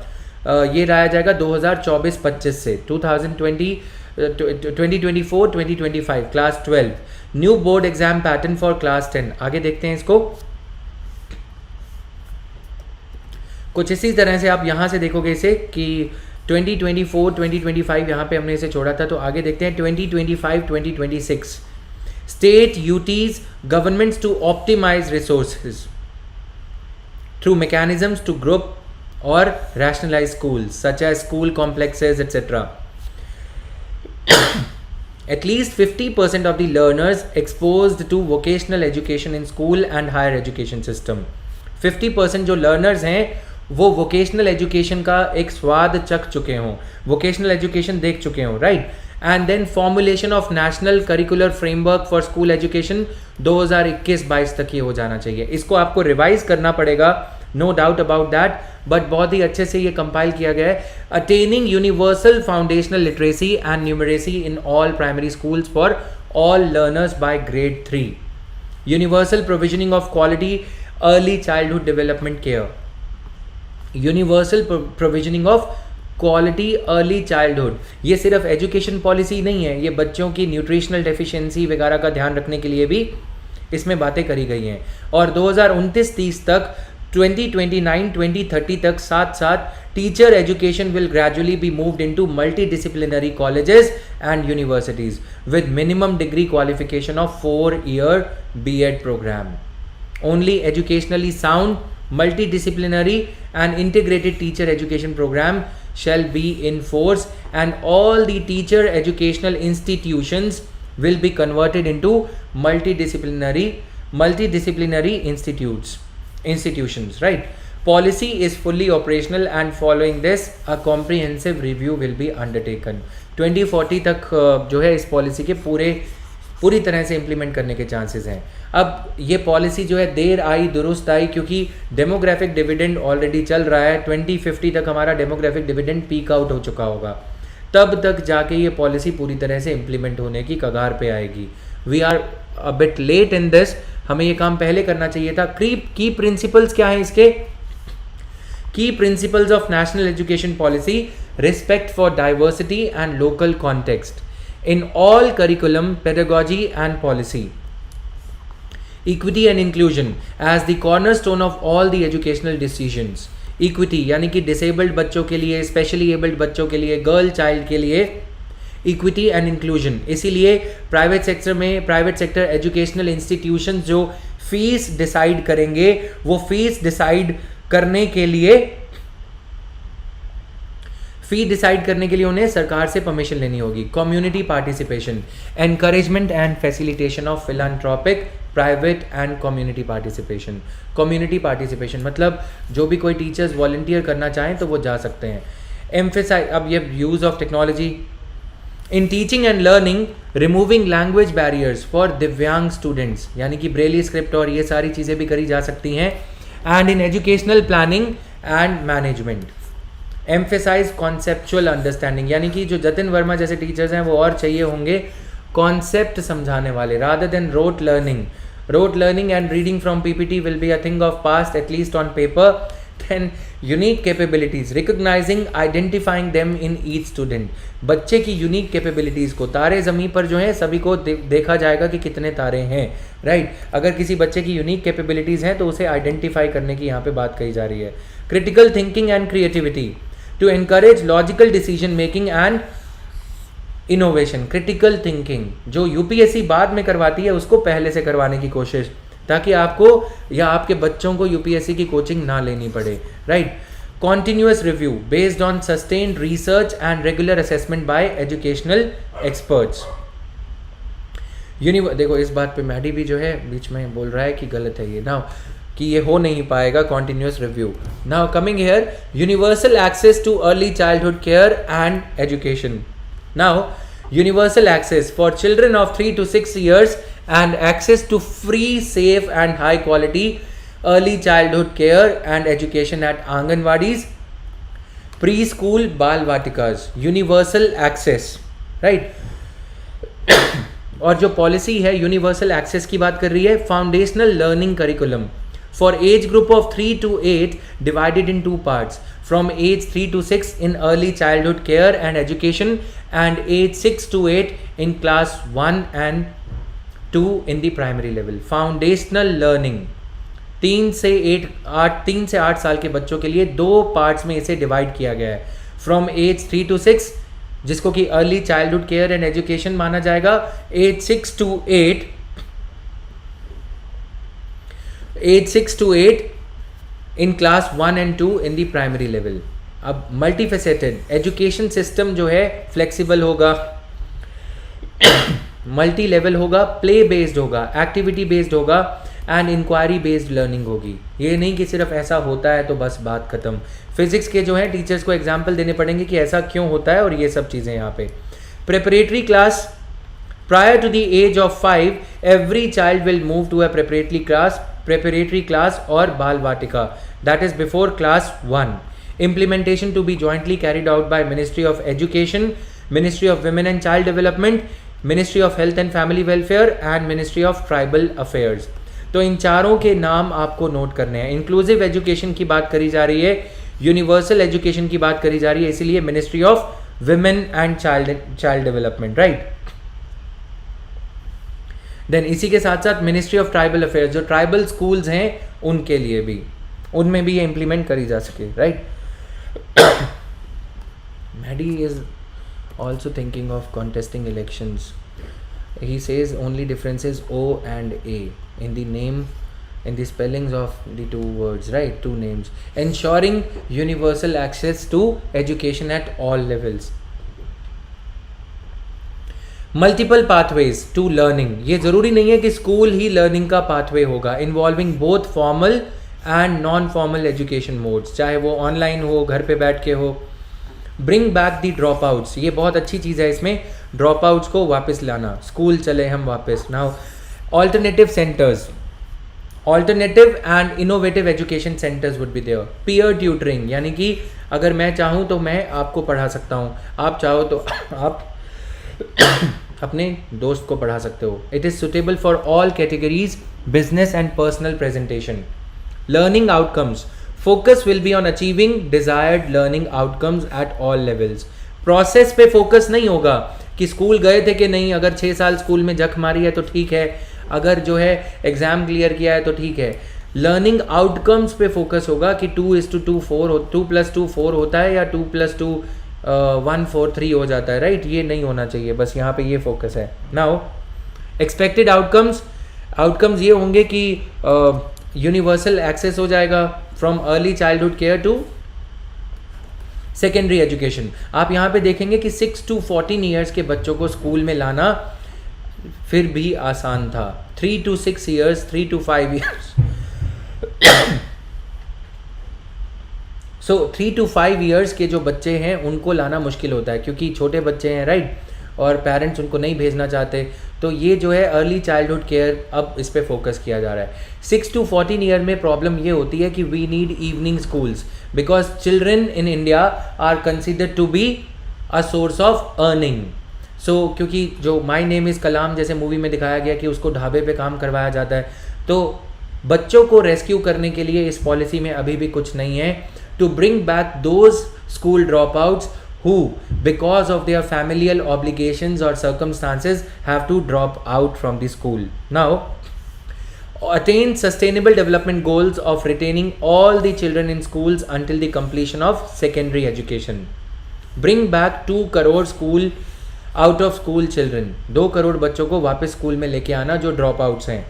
ये लाया जाएगा 2024-25 से 2024-2025 class 12 new board exam pattern for class 10। आगे देखते हैं इसको। कुछ इसी तरह से आप यहाँ से देखोगे इसे कि 2024-2025 यहाँ पे हमने इसे छोड़ा था, तो आगे देखते हैं 2025-2026 state UTs governments to optimise resources through mechanisms to group or rationalize schools such as school complexes etc. At least 50% of the learners exposed to vocational education in school and higher education system. 50% जो learners हैं वो vocational education का एक स्वाद चख चुके हों, vocational education देख चुके हों, right? And then formulation of national curricular framework for school education 2021-22 तक ये हो जाना चाहिए। इसको आपको रिवाइज करना पड़ेगा, no doubt about that, but बहुत ही अच्छे से ये कंपाइल किया गया है। Attaining universal foundational literacy and numeracy in all primary schools for all learners by grade 3, universal provisioning of quality early childhood development care, universal provisioning of quality early childhood. ये सिर्फ एजुकेशन पॉलिसी नहीं है, ये बच्चों की न्यूट्रिशनल डेफिशिएंसी वगैरह का ध्यान रखने के लिए भी इसमें बातें करी गई हैं। और 2029-30 तक 2029-2030 तक साथ साथ teacher education will gradually be moved into multidisciplinary colleges and universities with minimum degree qualification of 4 year BEd programme. Only educationally sound multidisciplinary and integrated teacher education program shall be in force, and all the teacher educational institutions will be converted into multidisciplinary institutions, right? Policy is fully operational, and following this a comprehensive review will be undertaken. 2040 तक जो है इस पॉलिसी के पूरी तरह से इम्प्लीमेंट करने के चांसेस हैं। अब ये पॉलिसी जो है देर आई दुरुस्त आई, क्योंकि डेमोग्राफिक डिविडेंड ऑलरेडी चल रहा है। 2050 तक हमारा डेमोग्राफिक डिविडेंड पीक आउट हो चुका होगा, तब तक जाके ये पॉलिसी पूरी तरह से इम्प्लीमेंट होने की कगार पे आएगी। We are a bit late in this, हमें ये काम पहले करना चाहिए था। की प्रिंसिपल्स क्या है इसके? की principles of national education policy: respect for diversity and local context in all curriculum, pedagogy and policy. Equity and inclusion as the cornerstone of all the educational decisions. Equity यानी कि disabled बच्चों के लिए, specially abled बच्चों के लिए, girl child के लिए equity and inclusion। इसीलिए प्राइवेट सेक्टर एजुकेशनल इंस्टीट्यूशंस जो फीस डिसाइड करेंगे, वो फीस डिसाइड करने के लिए उन्हें सरकार से परमिशन लेनी होगी। Community participation, encouragement and facilitation of philanthropic private and community participation. Community participation मतलब जो भी कोई टीचर्स वॉलंटियर करना चाहें तो वो जा सकते हैं। एम्फेसाइज, अब ये use of technology in teaching and learning, removing language barriers for दिव्यांग स्टूडेंट्स, यानी कि ब्रेली स्क्रिप्ट और ये सारी चीज़ें भी करी जा सकती हैं। And in educational planning and management, emphasise conceptual understanding, यानी कि जो जतिन वर्मा जैसे टीचर्स हैं वो और चाहिए होंगे कॉन्सेप्ट समझाने वाले, rather than rote learning. Rote learning and reading from PPT will be a thing of past, at least on paper. Then unique capabilities, recognising identifying them in each student. बच्चे की यूनिक कैपेबिलिटीज़ को, तारे ज़मीं पर जो हैं सभी को देखा जाएगा कि कितने तारे हैं, राइट? अगर किसी बच्चे की यूनिक कैपेबिलिटीज़ हैं तो उसे आइडेंटिफाई करने की यहाँ पे बात कही जा रही है। Critical thinking and creativity to encourage logical decision making and innovation. Critical thinking जो यूपीएससी बाद में करवाती है उसको पहले से करवाने की कोशिश, ताकि आपको या आपके बच्चों को यूपीएससी की कोचिंग ना लेनी पड़े, right? Continuous review based on sustained research and regular assessment bye educational experts. देखो इस बात पे मैडी भी जो है बीच में बोल रहा है कि गलत है ये ना, कि ये हो नहीं पाएगा continuous review. Now coming here, universal access to early childhood care and education. Now universal access for children of 3 to 6 years and access to free, safe and high quality early childhood care and education at Anganwadis, preschool, Bal Vatikas, universal access, right? और जो पॉलिसी है यूनिवर्सल एक्सेस की बात कर रही है, foundational learning curriculum for age group of 3 to 8 divided in 2 parts, from age 3 to 6 in early childhood care and education and age 6 to 8 in class 1 and 2 in the primary level. Foundational learning 3 से 8 साल के बच्चों के लिए 2 पार्ट्स में इसे डिवाइड किया गया है, फ्रॉम एज 3 to 6 जिसको कि early childhood care and education माना जाएगा, age 6 to 8 in class 1 and 2 in the primary level. अब मल्टीफेसेटेड एजुकेशन सिस्टम जो है फ्लेक्सिबल होगा, मल्टी लेवल होगा, प्ले बेस्ड होगा, एक्टिविटी बेस्ड होगा एंड इंक्वायरी बेस्ड लर्निंग होगी. ये नहीं कि सिर्फ ऐसा होता है तो बस बात खत्म. फिजिक्स के जो है टीचर्स को एग्जाम्पल देने पड़ेंगे कि ऐसा क्यों होता है और ये सब चीज़ें यहाँ पे. Preparatory class, prior to the age of 5 every child will move to a preparatory class or Bal Vatika, that is before class 1. Implementation to be jointly carried out by Ministry of Education, Ministry of Women and Child Development, Ministry of Health and Family Welfare and Ministry of Tribal Affairs. तो इन चारों के नाम आपको नोट करने हैं. इंक्लूसिव एजुकेशन की बात करी जा रही है, यूनिवर्सल एजुकेशन की बात करी जा रही है, इसीलिए ministry of women and child development, right. Then इसी के साथ साथ मिनिस्ट्री ऑफ ट्राइबल अफेयर्स, जो ट्राइबल स्कूल्स हैं उनके लिए भी, उनमें भी ये इंप्लीमेंट करी जा सके, right. Mehdi is also thinking of contesting elections. He says only difference is O and A in the name, in the spellings of the two words, right? Two names. Ensuring universal access to education at all levels. Multiple pathways to learning. ये ज़रूरी नहीं है कि स्कूल ही लर्निंग का पाथवे होगा. Involving both formal and non formal education modes, चाहे वो ऑनलाइन हो, घर पे बैठ के हो. Bring back the drop outs, ये बहुत अच्छी चीज़ है इसमें, ड्रॉप आउट्स को वापस लाना. स्कूल चले हम वापस. Now alternative centres, alternative and innovative education centres would be there. Peer tutoring, यानी कि अगर मैं चाहूँ तो मैं आपको पढ़ा सकता हूँ, आप चाहो तो आप अपने दोस्त को पढ़ा सकते हो. It is suitable for all categories, business and personal presentation. Learning outcomes, focus will be on achieving desired learning outcomes eight all levels. Process पे फोकस नहीं होगा कि स्कूल गए थे कि नहीं, अगर 6 साल स्कूल में जख मारी है तो ठीक है, अगर जो है एग्ज़ाम क्लियर किया है तो ठीक है. लर्निंग आउटकम्स पे फोकस होगा कि 2:2 4 होता है या 2+2 1 4 3 हो जाता है, राइट. ये नहीं होना चाहिए, बस यहाँ पे ये फोकस है. नाउ एक्सपेक्टेड आउटकम्स ये होंगे कि यूनिवर्सल एक्सेस हो जाएगा from early childhood care to secondary education. आप यहाँ पे देखेंगे कि 6 to 14 ईयर्स के बच्चों को स्कूल में लाना फिर भी आसान था. 3 to 6 years, 3 to 5 years. So 3 to 5 years के जो बच्चे हैं उनको लाना मुश्किल होता है क्योंकि छोटे बच्चे हैं, राइट, और पेरेंट्स उनको नहीं भेजना चाहते. तो ये जो है अर्ली चाइल्डहुड केयर, अब इस पर फोकस किया जा रहा है. 6 to 14 ईयर में प्रॉब्लम ये होती है कि we need evening schools because children in India are considered to be a source of earning. So क्योंकि जो माई नेम इज़ कलाम जैसे मूवी में दिखाया गया कि उसको ढाबे पे काम करवाया जाता है, तो बच्चों को रेस्क्यू करने के लिए इस पॉलिसी में अभी भी कुछ नहीं है. To bring back those school drop outs who because of their familial obligations or circumstances have to drop out from the school. Now attain sustainable development goals of retaining all the children in schools until the completion of secondary education. Bring back 2 crore school out of school children. 2 crore बच्चों को वापस स्कूल में लेके आना जो ड्रॉप आउट्स हैं.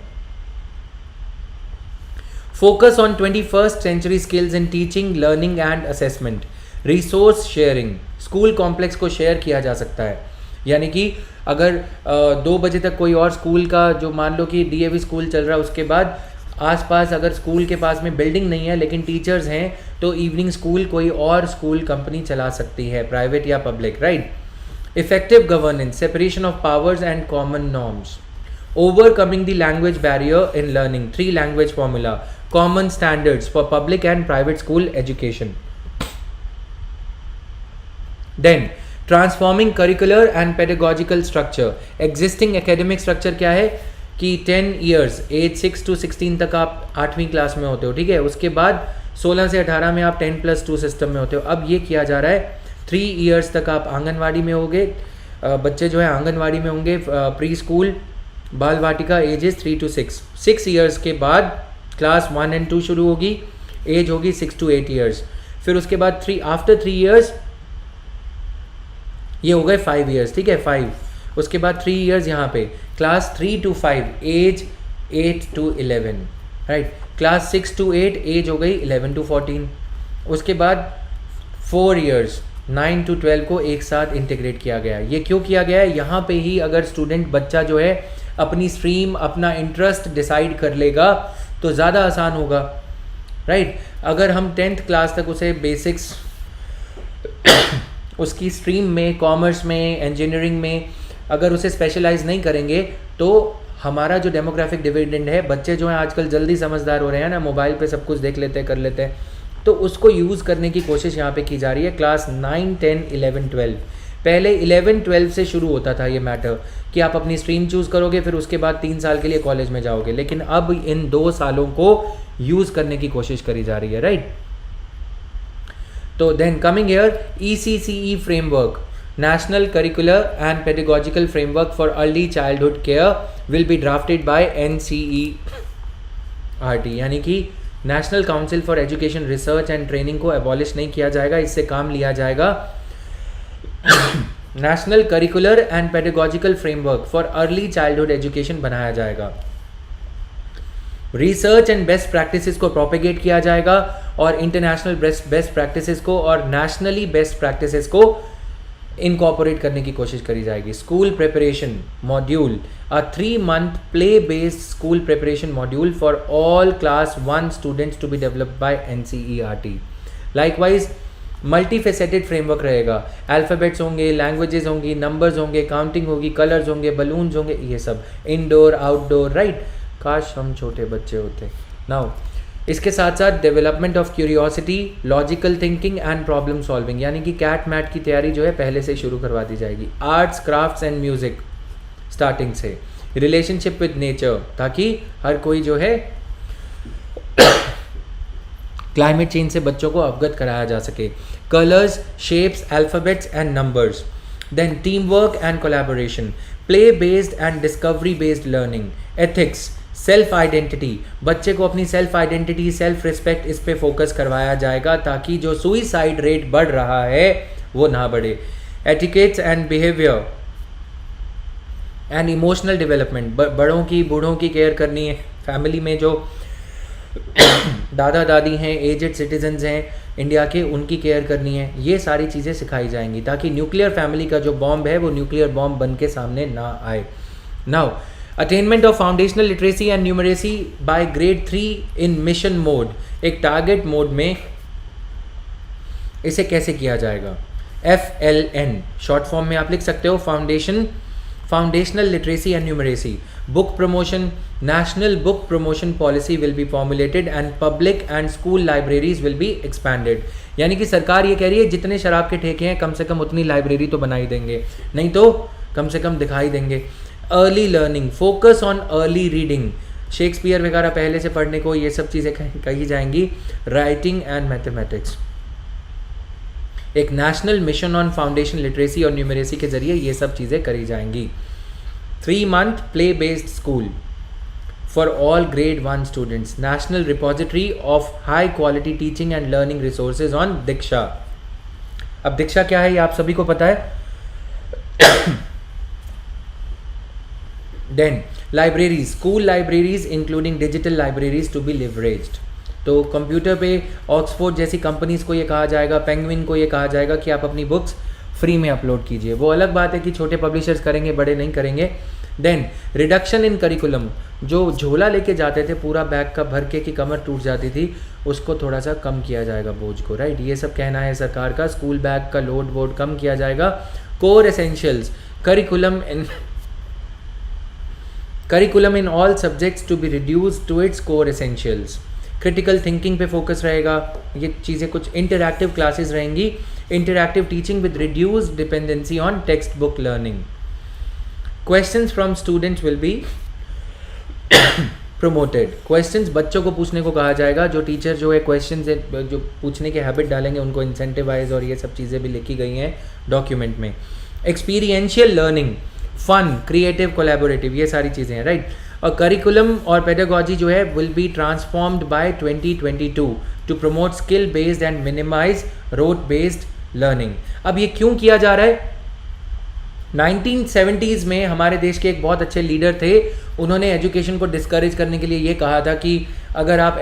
Focus on 21st century skills in teaching, learning and assessment. Resource sharing, school complex को शेयर किया जा सकता है. यानी कि अगर 2 बजे तक कोई और स्कूल का, जो मान लो कि डीएवी स्कूल चल रहा है, उसके बाद आसपास अगर स्कूल के पास में बिल्डिंग नहीं है लेकिन टीचर्स हैं, तो इवनिंग स्कूल कोई और स्कूल कंपनी चला सकती है, प्राइवेट या public, right. Effective governance, separation of powers and common norms. overcoming the language barrier in learning, 3 language formula, common standards for public and private school education. Then transforming curricular and pedagogical structure. Existing academic structure क्या है कि 10 years, एज 6 to 16 तक आप 8वीं क्लास में होते हो, ठीक है, उसके बाद 16 से 18 में आप 10+2 सिस्टम में होते हो. अब ये किया जा रहा है 3 years तक आप आंगनवाड़ी में होंगे, बच्चे जो है आंगनवाड़ी में होंगे, प्री स्कूल बाल वाटिका एजेस 3 to 6. 6 years के बाद क्लास 1 and 2 शुरू होगी, एज होगी 6 to 8 years. फिर उसके बाद आफ्टर 3 years ये हो गए 5 years, ठीक है, 5. उसके बाद 3 years यहाँ पे class 3 to 5 age 8 to 11, right. Class 6 to 8 age हो गई 11 to 14. उसके बाद 4 years 9 to 12 को एक साथ इंटीग्रेट किया गया. ये क्यों किया गया है? यहाँ पे ही अगर स्टूडेंट बच्चा जो है अपनी स्ट्रीम अपना इंटरेस्ट डिसाइड कर लेगा तो ज़्यादा आसान होगा, राइट. अगर हम 10th क्लास तक उसे बेसिक्स उसकी स्ट्रीम में, कॉमर्स में, इंजीनियरिंग में अगर उसे स्पेशलाइज नहीं करेंगे तो हमारा जो डेमोग्राफिक डिविडेंड है, बच्चे जो हैं आजकल जल्दी समझदार हो रहे हैं ना, मोबाइल पे सब कुछ देख लेते हैं, कर लेते हैं, तो उसको यूज़ करने की कोशिश यहाँ पे की जा रही है. क्लास 9, 10, 11, 12. पहले 11, 12 से शुरू होता था ये मैटर कि आप अपनी स्ट्रीम चूज़ करोगे, फिर उसके बाद 3 साल के लिए कॉलेज में जाओगे, लेकिन अब इन 2 सालों को यूज़ करने की कोशिश करी जा रही है, राइट. तो then coming here ECCE framework, national curricular and pedagogical framework for early childhood care will be drafted by NCERT, यानी कि national council for education research and training को एबॉलिश नहीं किया जाएगा, इससे काम लिया जाएगा. National curricular and pedagogical framework for early childhood education बनाया जाएगा. रिसर्च एंड बेस्ट प्रैक्टिसेस को प्रोपेगेट किया जाएगा और इंटरनेशनल बेस्ट प्रैक्टिसेस को और नेशनली बेस्ट प्रैक्टिसेस को इनकॉर्पोरेट करने की कोशिश करी जाएगी. School preparation module, a 3-month play based school preparation module for all class 1 students to be developed by NCERT. Likewise multi faceted framework रहेगा. अल्फ़ाबेट्स होंगे, लैंग्वेजेस होंगी, नंबर्स होंगे, काउंटिंग होगी, कलर्स होंगे, बलून्स होंगे, ये सब इंडोर आउटडोर, राइट. काश हम छोटे बच्चे होते. नाउ इसके साथ साथ development of curiosity, logical thinking and problem solving, यानी कि कैट मैट की तैयारी जो है पहले से शुरू करवा दी जाएगी. Arts, crafts and music starting से. रिलेशनशिप विद नेचर, ताकि हर कोई जो है क्लाइमेट चेंज से बच्चों को अवगत कराया जा सके. Colours, shapes, alphabets and numbers. Then team work and collaboration, play based and discovery based learning. Ethics, self identity, बच्चे को अपनी सेल्फ आइडेंटिटी, सेल्फ रिस्पेक्ट, इस पे फोकस करवाया जाएगा ताकि जो सुइसाइड रेट बढ़ रहा है वो ना बढ़े. Etiquettes and behaviour and emotional development, बड़ों की बूढ़ों की केयर करनी है. फैमिली में जो दादा दादी हैं, एजेड सिटीजन्स हैं इंडिया के, उनकी केयर करनी है. ये सारी चीज़ें सिखाई जाएंगी ताकि न्यूक्लियर फैमिली का जो बॉम्ब है वो न्यूक्लियर बॉम्ब बन के सामने ना आए. Now attainment of foundational literacy and numeracy by grade 3 in mission mode, एक टारगेट मोड में इसे कैसे किया जाएगा? FLN शॉर्ट फॉर्म में आप लिख सकते हो, foundational literacy and numeracy. Book promotion, national book promotion policy will be formulated and public and school libraries will be expanded. यानी कि सरकार ये कह रही है जितने शराब के ठेके हैं कम से कम उतनी लाइब्रेरी तो बना ही देंगे, नहीं तो कम से कम दिखाई देंगे. Early learning, focus on early reading, Shakespeare वगैरह पहले से पढ़ने को, ये सब चीज़ें कही जाएंगी. Writing and mathematics. एक national mission on foundation literacy और न्यूमरेसी के जरिए ये सब चीज़ें करी जाएंगी. 3-month play based school for all grade 1 students. National repository of high quality teaching and learning resources on Diksha. अब दीक्षा क्या है ये आप सभी को पता है. Then libraries, school libraries including digital libraries to be leveraged. तो कंप्यूटर पे ऑक्सफोर्ड जैसी कंपनीज को ये कहा जाएगा, पेंगुइन को ये कहा जाएगा कि आप अपनी बुक्स फ्री में अपलोड कीजिए. वो अलग बात है कि छोटे पब्लिशर्स करेंगे, बड़े नहीं करेंगे. देन रिडक्शन इन करिकुलम, जो झोला लेके जाते थे पूरा बैग का भर के कि कमर टूट जाती थी, उसको थोड़ा सा कम किया जाएगा बोझ को, राइट. ये सब कहना है सरकार का. स्कूल बैग का लोड वोड कम किया जाएगा. Core essentials, curriculum in all subjects to be reduce to its core essentials. Critical thinking पे फोकस रहेगा, ये चीज़ें कुछ इंटरैक्टिव क्लासेस रहेंगी, interactive teaching with reduced dependency on text book learning. Questions from students will be promoted. Questions बच्चों को पूछने को कहा जाएगा, जो टीचर जो है क्वेश्चंस जो पूछने के हैबिट डालेंगे उनको इंसेंटिवाइज, और ये सब चीज़ें भी लिखी गई हैं डॉक्यूमेंट में। Experiential learning, fun, creative, collaborative, ये सारी चीज़ें हैं, राइट। और करिकुलम और पेडागोजी जो है will be transformed by 2022 to promote skill based and minimise rote based learning. अब ये क्यों किया जा रहा है? 1970s में हमारे देश के एक बहुत अच्छे लीडर थे, उन्होंने एजुकेशन को डिस्करेज करने के लिए ये कहा था कि अगर आप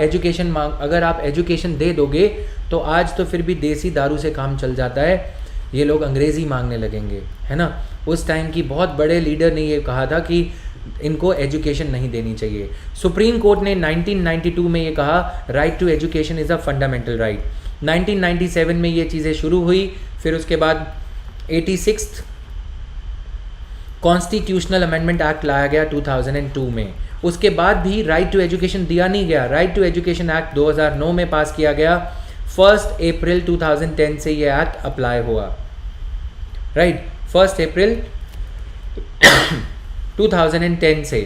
एजुकेशन दे दोगे तो आज तो फिर भी देसी दारू से काम चल जाता है, ये लोग अंग्रेज़ी मांगने लगेंगे, है ना। उस टाइम की बहुत बड़े लीडर ने ये कहा था कि इनको एजुकेशन नहीं देनी चाहिए। सुप्रीम कोर्ट ने 1992 में ये कहा right to education is a fundamental right. 1997 में ये चीज़ें शुरू हुई, फिर उसके बाद 86th कॉन्स्टिट्यूशनल अमेंडमेंट एक्ट लाया गया 2002 में। उसके बाद भी राइट टू एजुकेशन दिया नहीं गया। राइट टू एजुकेशन एक्ट 2009 में पास किया गया, 1 अप्रैल 2010 से ये एक्ट अप्लाई हुआ, राइट, 1 अप्रैल 2010 से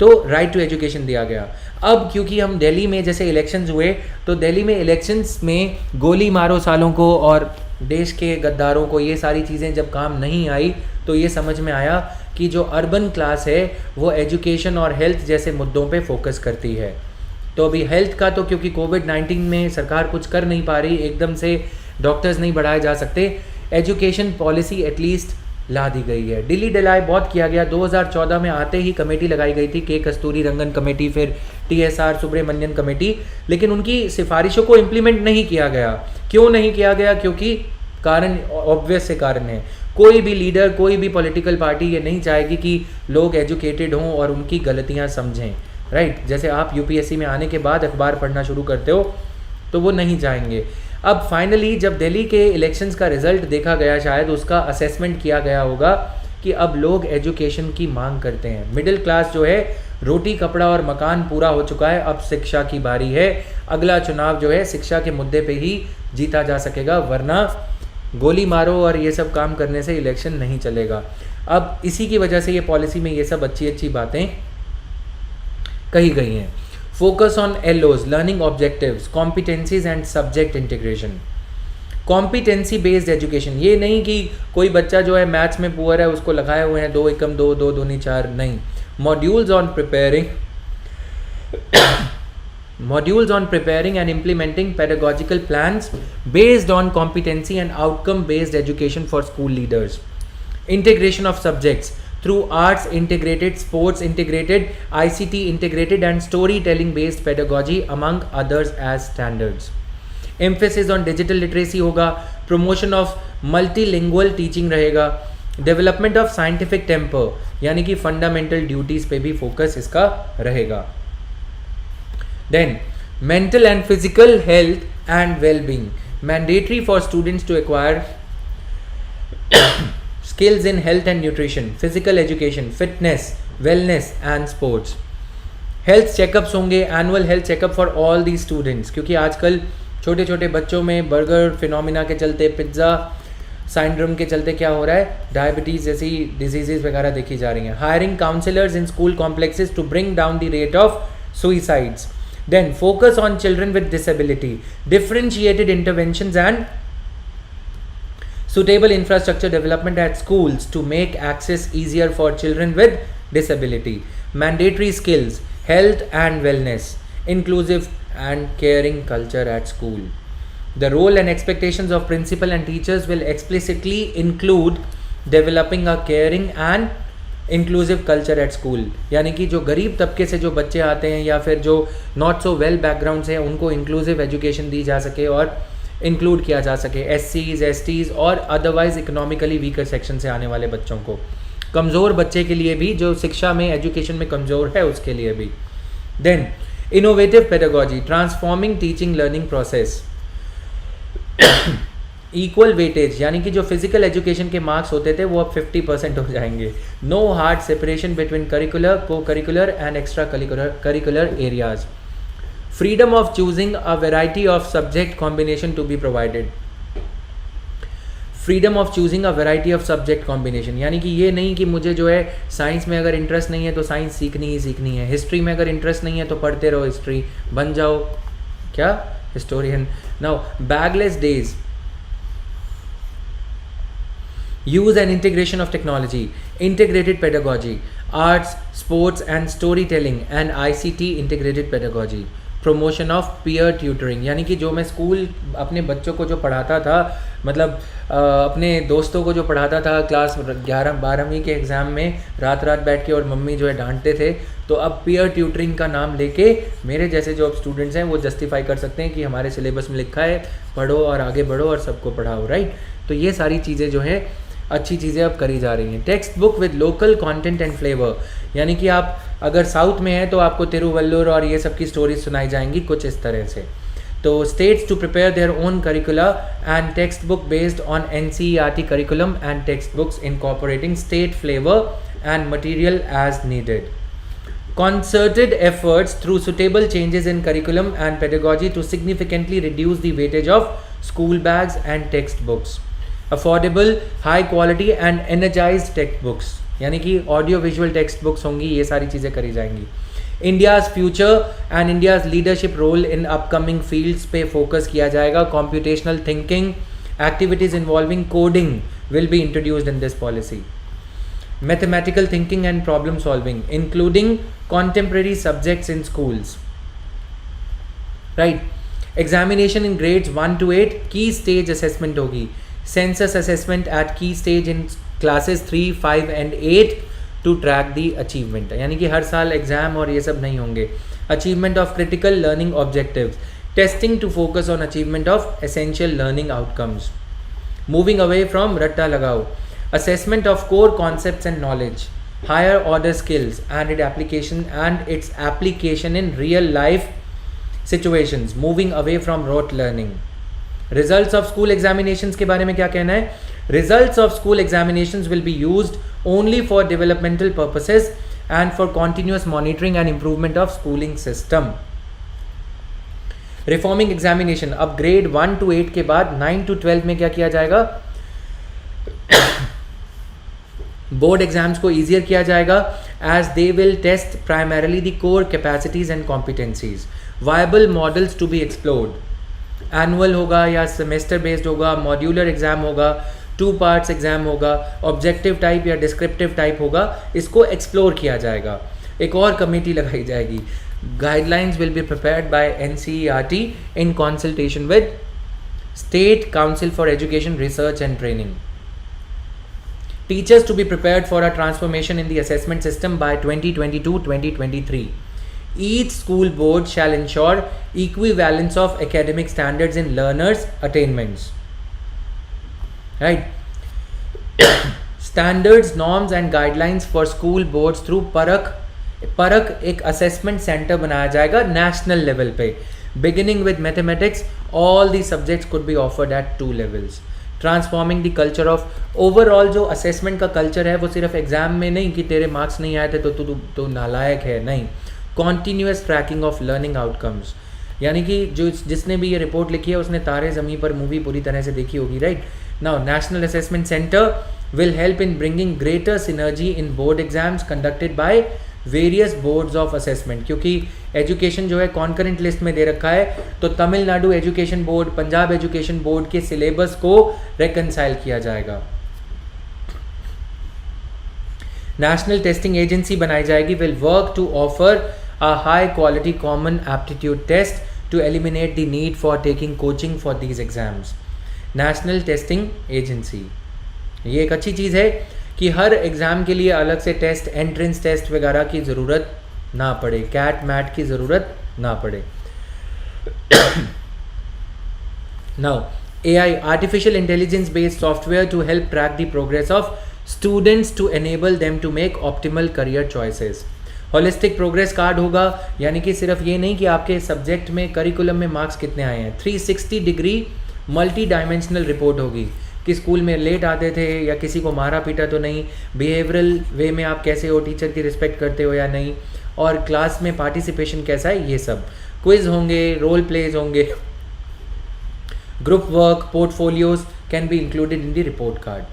तो राइट टू एजुकेशन दिया गया। अब क्योंकि हम दिल्ली में जैसे इलेक्शंस हुए, तो दिल्ली में इलेक्शंस में गोली मारो सालों को और देश के गद्दारों को, ये सारी चीज़ें जब काम नहीं आई तो ये समझ में आया कि जो अर्बन क्लास है वो एजुकेशन और हेल्थ जैसे मुद्दों पे फोकस करती है। तो अभी हेल्थ का तो क्योंकि कोविड-19 में सरकार कुछ कर नहीं पा रही, एकदम से डॉक्टर्स नहीं बढ़ाए जा सकते, एजुकेशन पॉलिसी एटलीस्ट ला दी गई है। डिली डलाई बहुत किया गया। 2014 में आते ही कमेटी लगाई गई थी, के कस्तूरी रंगन कमेटी, फिर TSR सुब्रमण्यन कमेटी, लेकिन उनकी सिफारिशों को इम्प्लीमेंट नहीं किया गया। क्यों नहीं किया गया? क्योंकि कारण ऑब्वियस से कारण है। कोई भी लीडर, कोई भी पॉलिटिकल पार्टी ये नहीं चाहेगी कि लोग एजुकेटेड हों और उनकी गलतियां समझें, राइट। जैसे आप UPSC में आने के बाद अखबार पढ़ना शुरू करते हो तो वो नहीं चाहेंगे। अब फाइनली जब दिल्ली के इलेक्शंस का रिजल्ट देखा गया, शायद उसका असेसमेंट किया गया होगा कि अब लोग एजुकेशन की मांग करते हैं। मिडिल क्लास जो है, रोटी कपड़ा और मकान पूरा हो चुका है, अब शिक्षा की बारी है। अगला चुनाव जो है शिक्षा के मुद्दे पे ही जीता जा सकेगा, वरना गोली मारो और ये सब काम करने से इलेक्शन नहीं चलेगा। अब इसी की वजह से ये पॉलिसी में ये सब अच्छी अच्छी बातें कही गई हैं। Focus on LOs, learning objectives, competencies and subject integration. Competency based education, ये नहीं कि कोई बच्चा जो है मैथ्स में पुअर है उसको लगाए हुए हैं 2 एकम 2, 2 दूनी 4, नहीं। Modules on preparing and implementing pedagogical plans based on competency and outcome based education for school leaders. Integration of subjects through arts integrated, sports integrated, ICT integrated and storytelling based pedagogy among others as standards. Emphasis on digital literacy होगा, promotion of multilingual teaching रहेगा, development of scientific temper यानी कि fundamental duties पे भी focus इसका रहेगा। Then mental and physical health and well-being, mandatory for students to acquire skills in health and nutrition, physical education, fitness, wellness and sports. Health checkups होंगे, annual health checkup for all these students, क्योंकि आजकल छोटे छोटे बच्चों में बर्गर फिनोमिना के चलते, पिज्ज़ा साइंड्रोम के चलते क्या हो रहा है, डायबिटीज़ जैसी डिजीजेज वगैरह देखी जा रही हैं। Hiring counsellors in school complexes to bring down the rate of suicides. Then focus on children with disability, differentiated interventions and suitable infrastructure development at schools to make access easier for children with disability. Mandatory skills, health and wellness, inclusive and caring culture at school. The role and expectations of principal and teachers will explicitly include developing a caring and inclusive culture at school, यानी कि जो गरीब तबके से जो बच्चे आते हैं या फिर जो नॉट सो वेल बैकग्राउंड से, उनको इंक्लूसिव एजुकेशन दी जा सके और इंक्लूड किया जा सके। SCs, STs और अदरवाइज इकोनॉमिकली वीकर सेक्शन से आने वाले बच्चों को, कमज़ोर बच्चे के लिए भी, जो शिक्षा में एजुकेशन में कमज़ोर है उसके लिए भी। Then innovative pedagogy, transforming teaching learning process, equal weightage, यानी कि जो फिजिकल एजुकेशन के मार्क्स होते थे वो अब 50% हो जाएंगे. No hard separation between curricular, co curricular and extra curricular areas. Freedom of choosing a variety of subject combination to be provided. Freedom of choosing a variety of subject combination, यानी कि ये नहीं कि मुझे जो है साइंस में अगर इंटरेस्ट नहीं है तो साइंस सीखनी ही सीखनी है, हिस्ट्री में अगर इंटरेस्ट नहीं है तो पढ़ते रहो हिस्ट्री, बन जाओ क्या historian. Now bagless days. Use and integration of technology, integrated pedagogy, arts, sports and storytelling and ICT integrated pedagogy. Promotion of peer tutoring, यानी कि जो मैं स्कूल अपने बच्चों को जो पढ़ाता था, मतलब अपने दोस्तों को जो पढ़ाता था क्लास 11-12वीं के एग्ज़ाम में रात रात बैठ के और मम्मी जो है डांटते थे, तो अब पीयर ट्यूटरिंग का नाम लेके मेरे जैसे जो अब स्टूडेंट्स हैं वो जस्टिफाई कर सकते हैं कि हमारे सिलेबस में लिखा है पढ़ो और आगे बढ़ो और सबको पढ़ाओ, राइट. तो ये सारी चीज़ें जो है अच्छी चीज़ें अब करी जा रही हैं. Text book with local content and flavour, यानी कि आप अगर साउथ में हैं तो आपको तिरुवल्लुर और ये सब की स्टोरीज सुनाई जाएंगी कुछ इस तरह से. तो states to prepare their own curricula and text book based on NCERT curriculum and text books incorporating state flavour and material as needed. Concerted efforts through suitable changes in curriculum and pedagogy to significantly reduce the weightage of school bags and textbooks. Affordable, high quality and energized textbooks, यानी कि ऑडियो विजुअल टेक्स्ट बुक्स होंगी, ये सारी चीज़ें करी जाएंगी. India's future and India's leadership role in upcoming fields पे फोकस किया जाएगा. Computational thinking, activities involving coding will be introduced in this policy. Mathematical thinking and problem solving including contemporary subjects in schools, right. Examination in grades 1 to 8 key stage assessment होगी. Census assessment at key stage in classes 3, 5 and 8 to track the achievement, यानी कि हर साल एग्जाम और ये सब नहीं होंगे. Achievement of critical learning objectives, testing to focus on achievement of essential learning outcomes. Moving away from ratta lagao. Assessment of core concepts and knowledge, higher order skills and its application in real life situations, moving away from rote learning. Results of school examinations के बारे में क्या कहना है? Results of school examinations will be used only for developmental purposes and for continuous monitoring and improvement of schooling system. Reforming examination, अब grade 1 to 8 के बाद 9 to 12 में क्या किया जाएगा? बोर्ड एग्जाम्स को ईजियर किया जाएगा as they will test primarily the core capacities and competencies. Viable models to be explored. Annual होगा या सेमेस्टर बेस्ड होगा, मॉड्यूलर एग्जाम होगा, 2 पार्ट्स एग्जाम होगा, ऑब्जेक्टिव टाइप या डिस्क्रिप्टिव टाइप होगा, इसको एक्सप्लोर किया जाएगा. एक और कमेटी लगाई जाएगी. Guidelines will be prepared by NCERT in consultation with state council for education research and training. Teachers to be prepared for a transformation in the assessment system by 2022-2023. Each school board shall ensure equivalence of academic standards in learners' attainments. Right? Standards, norms and guidelines for school boards through परख एक assessment center बनाया जाएगा national level पे. Beginning with mathematics, all the subjects could be offered at 2 levels. Transforming the culture of overall जो असेसमेंट का कल्चर है वो सिर्फ एग्जाम में नहीं कि तेरे मार्क्स नहीं आए थे तो तू नालायक है, नहीं. Continuous tracking of learning outcomes, यानी कि जो जिसने भी ये रिपोर्ट लिखी है उसने तारे ज़मीं पर मूवी पूरी तरह से देखी होगी, right. Now national assessment centre will help in bringing greater synergy in board exams conducted by various boards of assessment. क्योंकि एजुकेशन जो है कॉन्करेंट लिस्ट में दे रखा है, तो Tamil Nadu education board, Punjab education board के सिलेबस को रेकनसाइल किया जाएगा. नेशनल टेस्टिंग एजेंसी बनाई जाएगी, will work to offer a high quality common aptitude test to eliminate the need for taking coaching for these exams. National testing agency, ये एक अच्छी चीज़ है कि हर एग्ज़ाम के लिए अलग से टेस्ट, एंट्रेंस टेस्ट वगैरह की ज़रूरत ना पड़े, कैट मैट की ज़रूरत ना पड़े. Now AI, artificial intelligence based software to help track the progress of students to enable them to make optimal career choices. Holistic progress card होगा, यानी कि सिर्फ ये नहीं कि आपके सब्जेक्ट में करिकुलम में मार्क्स कितने आए हैं, 360 डिग्री मल्टी डायमेंशनल रिपोर्ट होगी कि स्कूल में लेट आते थे या किसी को मारा पीटा तो नहीं, बिहेवियरल वे में आप कैसे हो, टीचर की रिस्पेक्ट करते हो या नहीं, और क्लास में पार्टिसिपेशन कैसा है, ये सब। क्विज होंगे, रोल प्लेज होंगे, group work, portfolios can be included in the report card,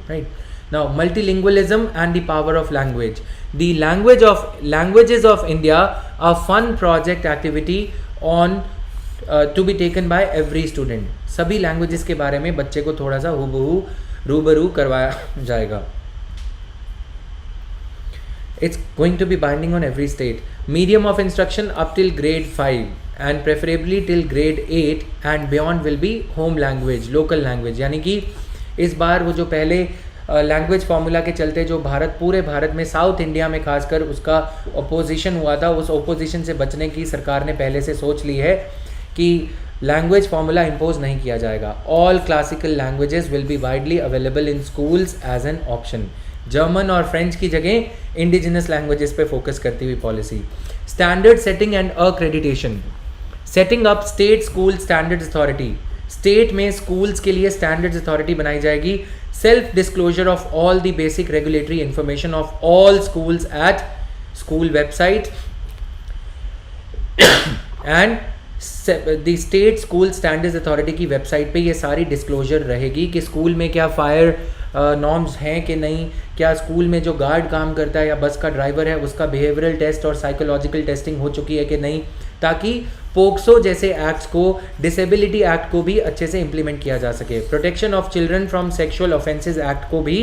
right. Now, multilingualism and the power of language. The languages of India, a fun project activity on to be taken by every student. सभी languages के बारे में बच्चे को थोड़ा सा रूबरू करवाया जाएगा. It's going to be binding on every state. Medium of instruction up till grade 5 and preferably till grade 8 and beyond will be home language, local language. यानी कि इस बार वो जो पहले लैंग्वेज फार्मूला के चलते जो पूरे भारत में साउथ इंडिया में खासकर उसका ओपोजिशन हुआ था, उस ओपोजिशन से बचने की सरकार ने पहले से सोच ली है कि लैंग्वेज फार्मूला इम्पोज नहीं किया जाएगा. All classical languages will be widely available in schools as an option. German और फ्रेंच की जगह इंडिजिनस लैंग्वेजेस पे फोकस करती हुई policy. Standard setting and accreditation. Setting up state school standards authority. State में स्कूल्स के लिए स्टैंडर्ड्स अथॉरिटी बनाई जाएगी. Self disclosure of all the basic regulatory information of all schools at school website and the state school standards authority की वेबसाइट पे ये सारी डिस्क्लोजर रहेगी कि स्कूल में क्या फायर नॉर्म्स हैं कि नहीं, क्या स्कूल में जो गार्ड काम करता है या बस का ड्राइवर है उसका बिहेवियरल टेस्ट और साइकोलॉजिकल टेस्टिंग हो चुकी है कि नहीं, ताकि पोक्सो जैसे एक्ट्स को, डिसेबिलिटी एक्ट को भी अच्छे से इम्प्लीमेंट किया जा सके. Protection of children from sexual offences act को भी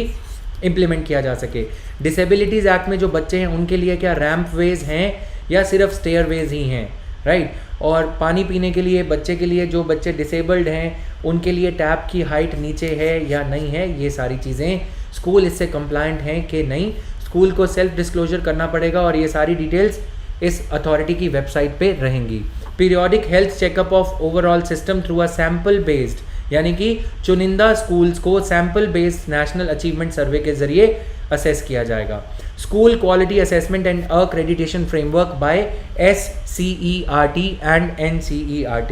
इम्प्लीमेंट किया जा सके. डिसेबिलिटीज़ एक्ट में जो बच्चे हैं उनके लिए क्या रैम्प वेज हैं या सिर्फ स्टेयर वेज ही हैं, राइट. और पानी पीने के लिए बच्चे के लिए, जो बच्चे डिसेबल्ड हैं उनके लिए टैप की हाइट नीचे है या नहीं है, ये सारी चीज़ें स्कूल इससे कंप्लायंट हैं कि नहीं, स्कूल को सेल्फ डिस्क्लोजर करना पड़ेगा और ये सारी डिटेल्स इस अथॉरिटी की वेबसाइट पे रहेंगी. Periodic health checkup of overall system through a sample based, यानी कि चुनिंदा स्कूल्स को sample based national achievement survey के जरिए असेस किया जाएगा. School quality assessment and accreditation framework by SCERT and NCERT.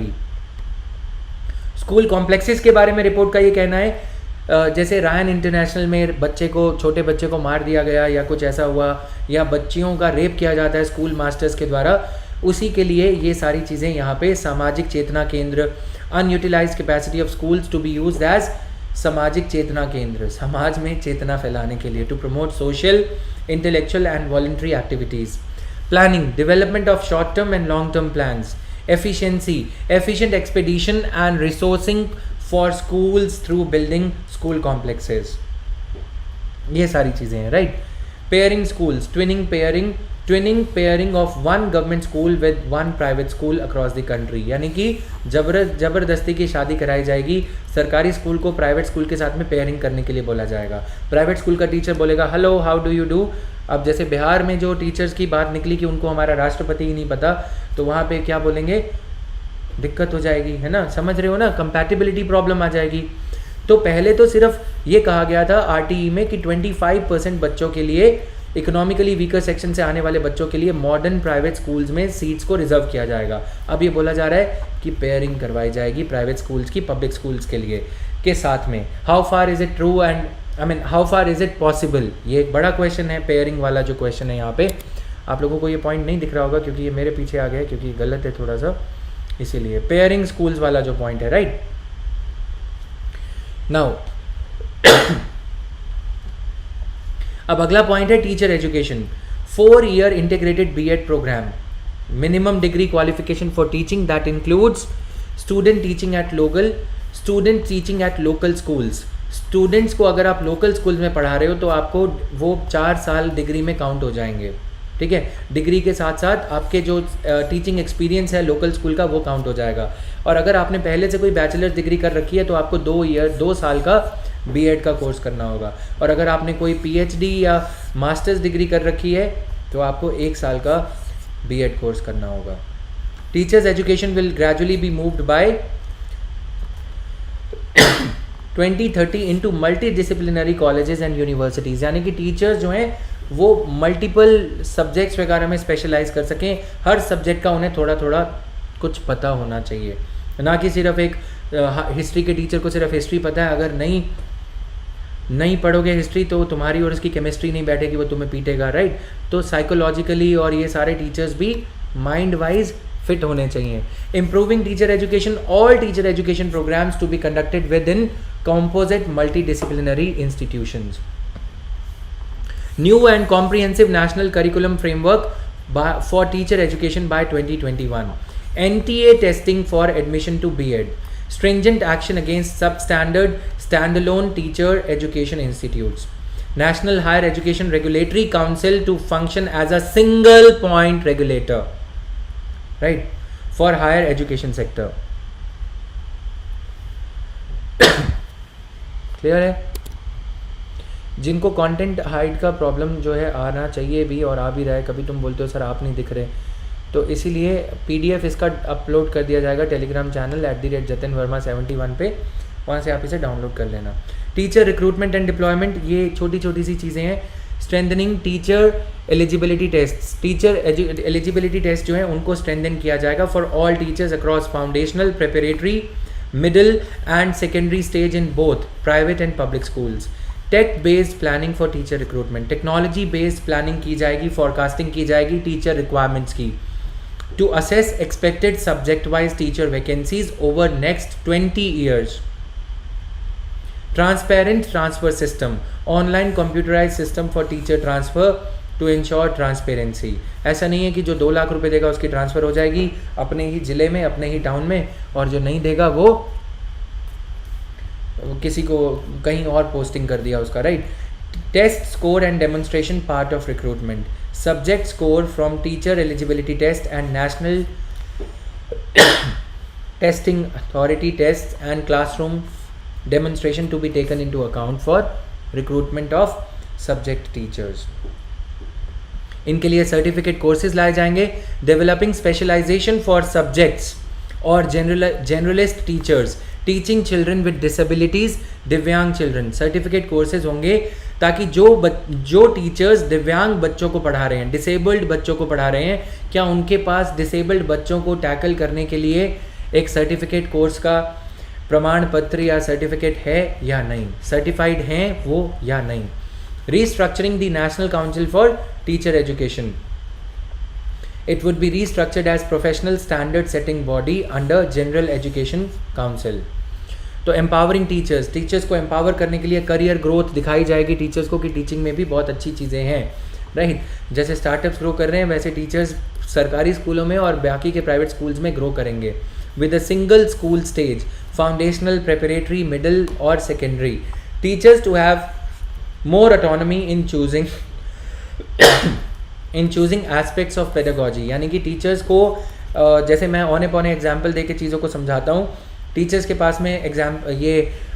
School complexes के बारे में रिपोर्ट का ये कहना है, जैसे रायन इंटरनेशनल में बच्चे को, छोटे बच्चे को मार दिया गया या कुछ ऐसा हुआ, या बच्चियों का रेप किया जाता है स्कूल मास्टर्स के द्वारा, उसी के लिए ये सारी चीज़ें यहाँ पे सामाजिक चेतना केंद्र. Unutilised capacity of schools to be used as सामाजिक चेतना केंद्र, समाज में चेतना फैलाने के लिए, to promote social, intellectual and voluntary activities. Planning, development of short term and long term plans. Efficiency, efficient expedition and resourcing for schools through building school complexes. ये सारी चीज़ें हैं, right. Pairing schools, twinning pairing of one government school with one private school across the country, यानी कि ज़बरदस्ती की शादी कराई जाएगी. सरकारी स्कूल को प्राइवेट स्कूल के साथ में पेयरिंग करने के लिए बोला जाएगा. प्राइवेट स्कूल का टीचर बोलेगा hello how do you do. अब जैसे बिहार में जो टीचर्स की बात निकली कि उनको हमारा राष्ट्रपति ही नहीं पता, तो वहाँ पे क्या बोलेंगे, दिक्कत हो जाएगी, है ना, समझ रहे हो ना, कंपैटिबिलिटी प्रॉब्लम आ जाएगी. तो पहले तो सिर्फ ये कहा गया था RTE में कि 25% बच्चों के लिए, इकोनॉमिकली वीकर सेक्शन से आने वाले बच्चों के लिए मॉडर्न प्राइवेट स्कूल्स में सीट्स को रिजर्व किया जाएगा. अब ये बोला जा रहा है कि पेयरिंग करवाई जाएगी प्राइवेट स्कूल्स की पब्लिक स्कूल्स के लिए के साथ में. How far is it true and how far is it possible, ये एक बड़ा क्वेश्चन है. पेयरिंग वाला जो क्वेश्चन है यहाँ पे, आप लोगों को ये पॉइंट नहीं दिख रहा होगा क्योंकि ये मेरे पीछे आ गया, क्योंकि गलत है थोड़ा सा, इसीलिए. पेयरिंग स्कूल्स वाला जो पॉइंट है, राइट. नाउ अब अगला पॉइंट है teacher education. 4-year integrated B.Ed programme. Minimum degree qualification for teaching that includes student teaching at local schools. Students को अगर आप लोकल स्कूल्स में पढ़ा रहे हो तो आपको वो 4 साल डिग्री में काउंट हो जाएंगे, ठीक है. डिग्री के साथ साथ आपके जो टीचिंग एक्सपीरियंस है लोकल स्कूल का वो काउंट हो जाएगा. और अगर आपने पहले से कोई बैचलर्स डिग्री कर रखी है तो आपको 2 साल का B.Ed का कोर्स करना होगा. और अगर आपने कोई PhD या मास्टर्स डिग्री कर रखी है तो आपको 1 साल का B.Ed कोर्स करना होगा. Teachers education will gradually be moved by 2030 into multi disciplinary colleges and universities, यानी कि टीचर्स जो हैं वो मल्टीपल सब्जेक्ट्स वगैरह में स्पेशलाइज कर सकें. हर सब्जेक्ट का उन्हें थोड़ा थोड़ा कुछ पता होना चाहिए. ना कि सिर्फ एक हिस्ट्री के टीचर को सिर्फ हिस्ट्री पता है, अगर नहीं पढ़ोगे हिस्ट्री तो तुम्हारी और उसकी केमिस्ट्री नहीं बैठेगी, वो तुम्हें पीटेगा, राइट। तो साइकोलॉजिकली और ये सारे टीचर्स भी माइंड वाइज फिट होने चाहिए। Improving teacher education, all teacher education programmes to be conducted within composite multidisciplinary institutions. New and comprehensive national curriculum framework for teacher education by 2021. NTA testing for admission to B.Ed. Stringent action against substandard standalone teacher education institutes. National Higher Education Regulatory Council to function as a single point regulator, right, for higher education sector. Clear है? जिनको कंटेंट हाइट का प्रॉब्लम जो है आना चाहिए भी और आ भी रहा है, कभी तुम बोलते हो सर आप नहीं दिख रहे, तो इसीलिए पीडीएफ इसका अपलोड कर दिया जाएगा टेलीग्राम चैनल @jatinverma71 पे, वहाँ से आप इसे डाउनलोड कर लेना। टीचर रिक्रूटमेंट एंड डिप्लॉयमेंट, ये छोटी छोटी सी चीज़ें हैं। Strengthening teacher eligibility test, teacher eligibility test जो है उनको स्ट्रेंथन किया जाएगा for all teachers across foundational, preparatory, middle and secondary stage in both private and public schools. Tech based planning for teacher recruitment, technology based planning की जाएगी, forecasting की जाएगी teacher requirements की, to assess expected subject wise teacher vacancies over next 20 years. Transparent transfer system, online computerized system for teacher transfer to ensure transparency. ऐसा नहीं है कि जो 2 लाख रुपए देगा उसकी ट्रांसफ़र हो जाएगी अपने ही ज़िले में, अपने ही टाउन में, और जो नहीं देगा वो किसी को कहीं और पोस्टिंग कर दिया उसका, right. Test score and demonstration part of recruitment, subject score from teacher eligibility test and national testing authority test and classroom demonstration to be taken into account for recruitment of subject teachers. इनके लिए सर्टिफिकेट कोर्सेज लाए जाएंगे। डेवलपिंग स्पेशलाइजेशन फॉर सब्जेक्ट्स और generalist teachers, teaching children with disabilities, दिव्यांग चिल्ड्रन, सर्टिफिकेट कोर्सेज होंगे ताकि जो टीचर्स दिव्यांग बच्चों को पढ़ा रहे हैं, डिसेबल्ड बच्चों को पढ़ा रहे हैं, क्या उनके पास डिसेबल्ड बच्चों को टैकल करने के लिए एक सर्टिफिकेट कोर्स का प्रमाण पत्र या सर्टिफिकेट है या नहीं, सर्टिफाइड हैं वो या नहीं। Restructuring the National Council for Teacher Education. It would be restructured as professional standard setting body under General Education Council. तो empowering teachers, टीचर्स को एम्पावर करने के लिए करियर ग्रोथ दिखाई जाएगी टीचर्स को कि टीचिंग में भी बहुत अच्छी चीज़ें हैं, राइट। जैसे स्टार्टअप्स ग्रो कर रहे हैं वैसे टीचर्स सरकारी स्कूलों में और बाकी के प्राइवेट स्कूल्स में ग्रो करेंगे। With a single school stage, foundational, preparatory, middle और secondary, teachers to have more autonomy in choosing aspects of pedagogy, यानी कि टीचर्स को जैसे मैं औने पौने एग्जाम्पल दे के चीज़ों को समझाता हूँ, टीचर्स के पास में ये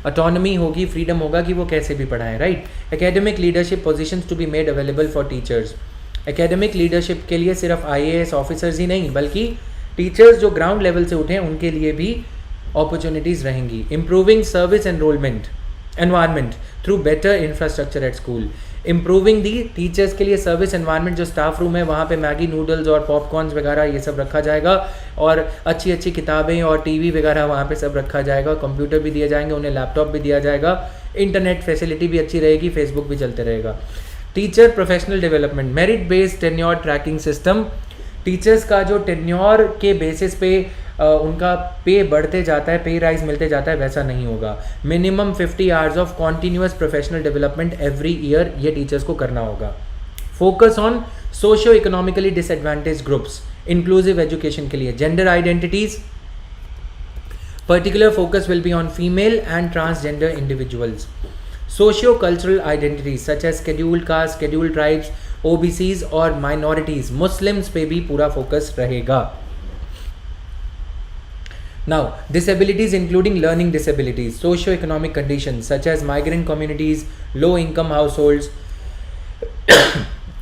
autonomy होगी, फ्रीडम होगा कि वो कैसे भी पढ़ाएं, right. Academic leadership positions to be made available for teachers, academic leadership के लिए सिर्फ IAS ऑफिसर्स ही नहीं बल्कि टीचर्स जो ग्राउंड लेवल से उठे हैं उनके लिए भी अपॉर्चुनिटीज़ रहेंगी। Improving service enrolment environment through better infrastructure at school, improving the teachers के लिए सर्विस एनवायरनमेंट, जो स्टाफ रूम है वहाँ पे मैगी नूडल्स और पॉपकॉर्न्स वगैरह ये सब रखा जाएगा और अच्छी अच्छी किताबें और टीवी वगैरह वहाँ पे सब रखा जाएगा, कंप्यूटर भी दिया जाएंगे उन्हें, लैपटॉप भी दिया जाएगा, इंटरनेट फैसिलिटी भी अच्छी रहेगी, फेसबुक भी चलते रहेगा। Teacher professional development, merit based tenure tracking system, teachers का जो टेन्योर के बेसिस पे उनका पे बढ़ते जाता है, पे राइज मिलते जाता है, वैसा नहीं होगा। Minimum 50 hours of continuous professional development every year ये टीचर्स को करना होगा। Focus on socio economically disadvantage groups, inclusive education के लिए gender identities, particular focus will be on female and transgender individuals. Socio cultural identities such as scheduled caste, scheduled tribes, OBCs और माइनॉरिटीज, मुस्लिम्स पे भी पूरा फोकस रहेगा। Now, disabilities including learning disabilities, socio-economic conditions such as migrant communities, low-income households,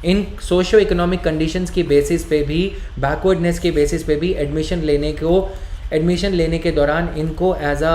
इन socio-economic conditions की बेसिस पे भी, बैकवर्डनेस के बेसिस पे भी एडमिशन लेने के दौरान इनको एज अ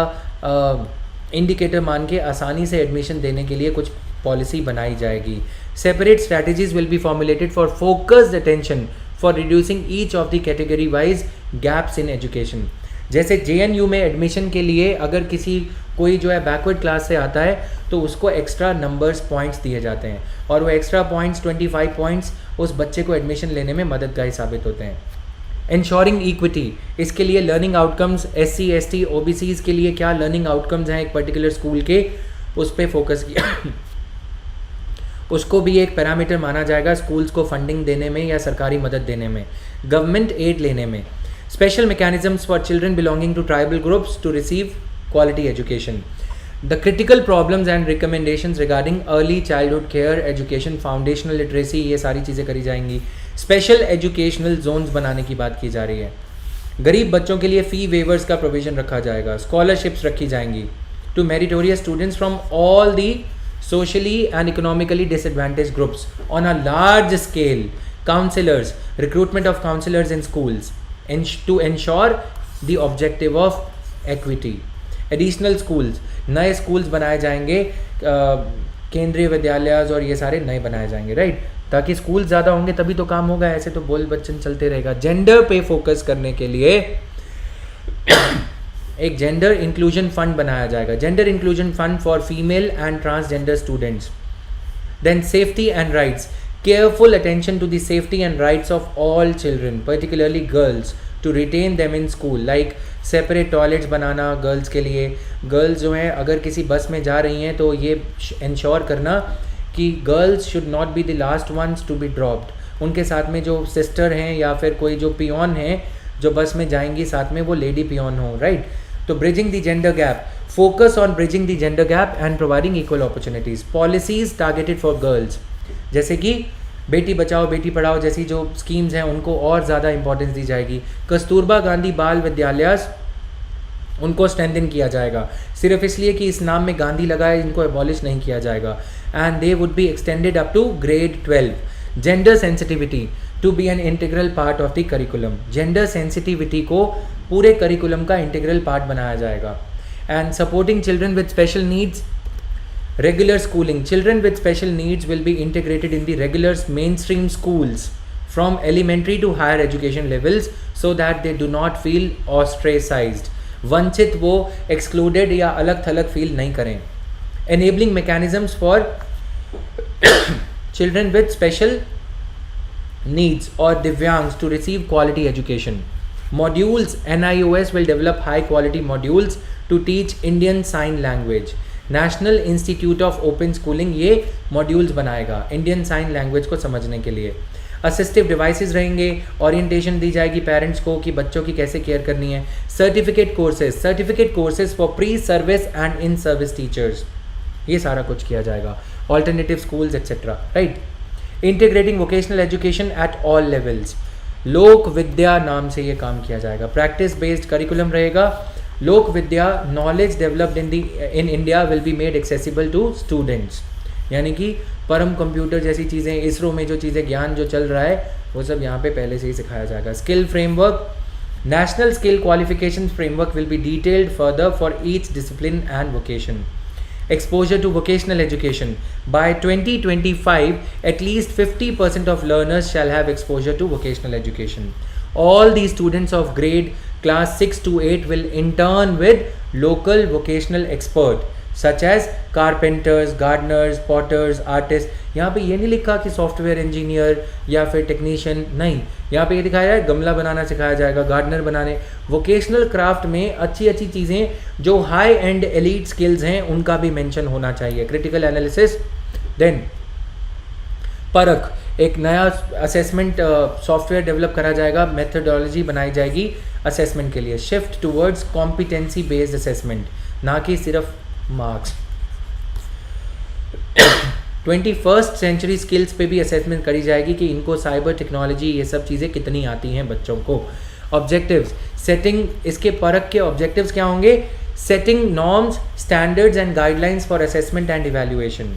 इंडिकेटर मान के आसानी से एडमिशन देने के लिए कुछ पॉलिसी बनाई जाएगी। Separate strategies will be formulated for focused attention for reducing each of the category wise gaps in education. जैसे JNU में एडमिशन के लिए अगर किसी कोई जो है बैकवर्ड क्लास से आता है तो उसको एक्स्ट्रा नंबर्स पॉइंट्स दिए जाते हैं, और वो एक्स्ट्रा पॉइंट्स 25 पॉइंट्स उस बच्चे को एडमिशन लेने में मददगार साबित होते हैं। इंश्योरिंग इक्विटी, इसके लिए learning outcomes SC ST OBCs के लिए क्या लर्निंग आउटकम्स हैं एक पर्टिकुलर स्कूल के, उस पर फोकस किया उसको भी एक पैरामीटर माना जाएगा स्कूल्स को फंडिंग देने में या सरकारी मदद देने में, गवर्नमेंट एड लेने में। Special mechanisms for children belonging to tribal groups to receive quality education. The critical problems and recommendations regarding early childhood care education, foundational literacy, ये सारी चीज़ें करी जाएंगी। स्पेशल एजुकेशनल जोन्स बनाने की बात की जा रही है। गरीब बच्चों के लिए फ़ी वेवर्स का प्रोविज़न रखा जाएगा। स्कॉलरशिप्स रखी जाएंगी to meritorious students from all the socially and economically disadvantaged groups on a large scale. Counselors, recruitment of counselors in schools to ensure the objective of equity. Additional schools, नए schools बनाए जाएंगे, केंद्रीय विद्यालय और ये सारे नए बनाए जाएंगे, राइट, ताकि स्कूल ज़्यादा होंगे तभी तो काम होगा, ऐसे तो बोल बच्चन चलते रहेगा। जेंडर पे फोकस करने के लिए एक जेंडर इंक्लूजन फंड बनाया जाएगा, gender inclusion fund for female and transgender students. Then safety and rights, careful attention to the safety and rights of all children, particularly girls, to retain them in school, like separate toilets बनाना गर्ल्स के लिए। गर्ल्स जो हैं अगर किसी बस में जा रही हैं तो ये इंश्योर करना कि girls should not be the last ones to be dropped. उनके साथ में जो सिस्टर हैं या फिर कोई जो पियोन हैं जो बस में जाएंगी साथ में, वो लेडी पियोन हो, राइट। तो bridging the gender gap, focus on bridging the gender gap and providing equal opportunities. Policies targeted for girls, जैसे कि बेटी बचाओ बेटी पढ़ाओ जैसी जो स्कीम्स हैं उनको और ज़्यादा इंपॉर्टेंस दी जाएगी। कस्तूरबा गांधी बाल विद्यालय उनको स्ट्रेंथन किया जाएगा, सिर्फ इसलिए कि इस नाम में गांधी लगा है, इनको एबॉलिश नहीं किया जाएगा। And they would be extended up to grade 12। Gender sensitivity to be an integral part of the curriculum, gender sensitivity को पूरे करिकुलम का इंटीग्रल पार्ट बनाया जाएगा। And supporting children with special needs, regular schooling, children with special needs will be integrated in the regular main stream schools from elementary to higher education levels so that they do not feel ostracised, वंचित वो एक्सक्लूडेड या अलग थलग फील नहीं करें। Enabling mechanisms for children with special needs or divyangs to receive quality education. Modules, NIOS will develop high quality modules to teach Indian Sign Language. National Institute of Open Schooling ये modules बनाएगा Indian Sign Language को समझने के लिए। असिस्टिव डिवाइसेस रहेंगे, ओरिएंटेशन दी जाएगी पेरेंट्स को कि बच्चों की कैसे केयर करनी है। Certificate courses for pre service and in service teachers, ये सारा कुछ किया जाएगा। Alternative schools etcetera, right. Integrating vocational education at all levels, लोक विद्या नाम से ये काम किया जाएगा। प्रैक्टिस बेस्ड करिकुलम रहेगा। Lok Vidya, knowledge developed in India will be made accessible to students, यानी कि परम कंप्यूटर जैसी चीज़ें, इसरो में जो चीज़ें ज्ञान जो चल रहा है वो सब यहाँ पे पहले से ही सिखाया जाएगा। Skill framework, national skill qualification framework will be detailed further for each discipline and vocation. Exposure to vocational education. By 2025, at least 50% of learners shall have exposure to vocational education. All the students of grade class 6 to 8 will intern with local vocational expert such as carpenters, gardeners, potters, artists. यहाँ पे ये नहीं लिखा कि सॉफ्टवेयर इंजीनियर या फिर टेक्नीशियन, नहीं, यहाँ पे ये दिखाया है गमला बनाना सिखाया जाएगा, गार्डनर बनाने। वोकेशनल क्राफ्ट में अच्छी अच्छी चीज़ें जो हाई एंड एलीट स्किल्स हैं उनका भी मेंशन होना चाहिए। क्रिटिकल एनालिसिस, देन परख, एक नया असेसमेंट सॉफ्टवेयर डेवलप करा जाएगा, मेथडोलॉजी बनाई जाएगी असेसमेंट के लिए। Shift towards competency based assessment, ना कि सिर्फ मार्क्स। 21st सेंचुरी स्किल्स पे भी असेसमेंट करी जाएगी कि इनको साइबर टेक्नोलॉजी ये सब चीज़ें कितनी आती हैं बच्चों को। ऑब्जेक्टिव्स, सेटिंग, इसके परख के ऑब्जेक्टिव्स क्या होंगे? Setting norms, standards and guidelines for assessment and evaluation,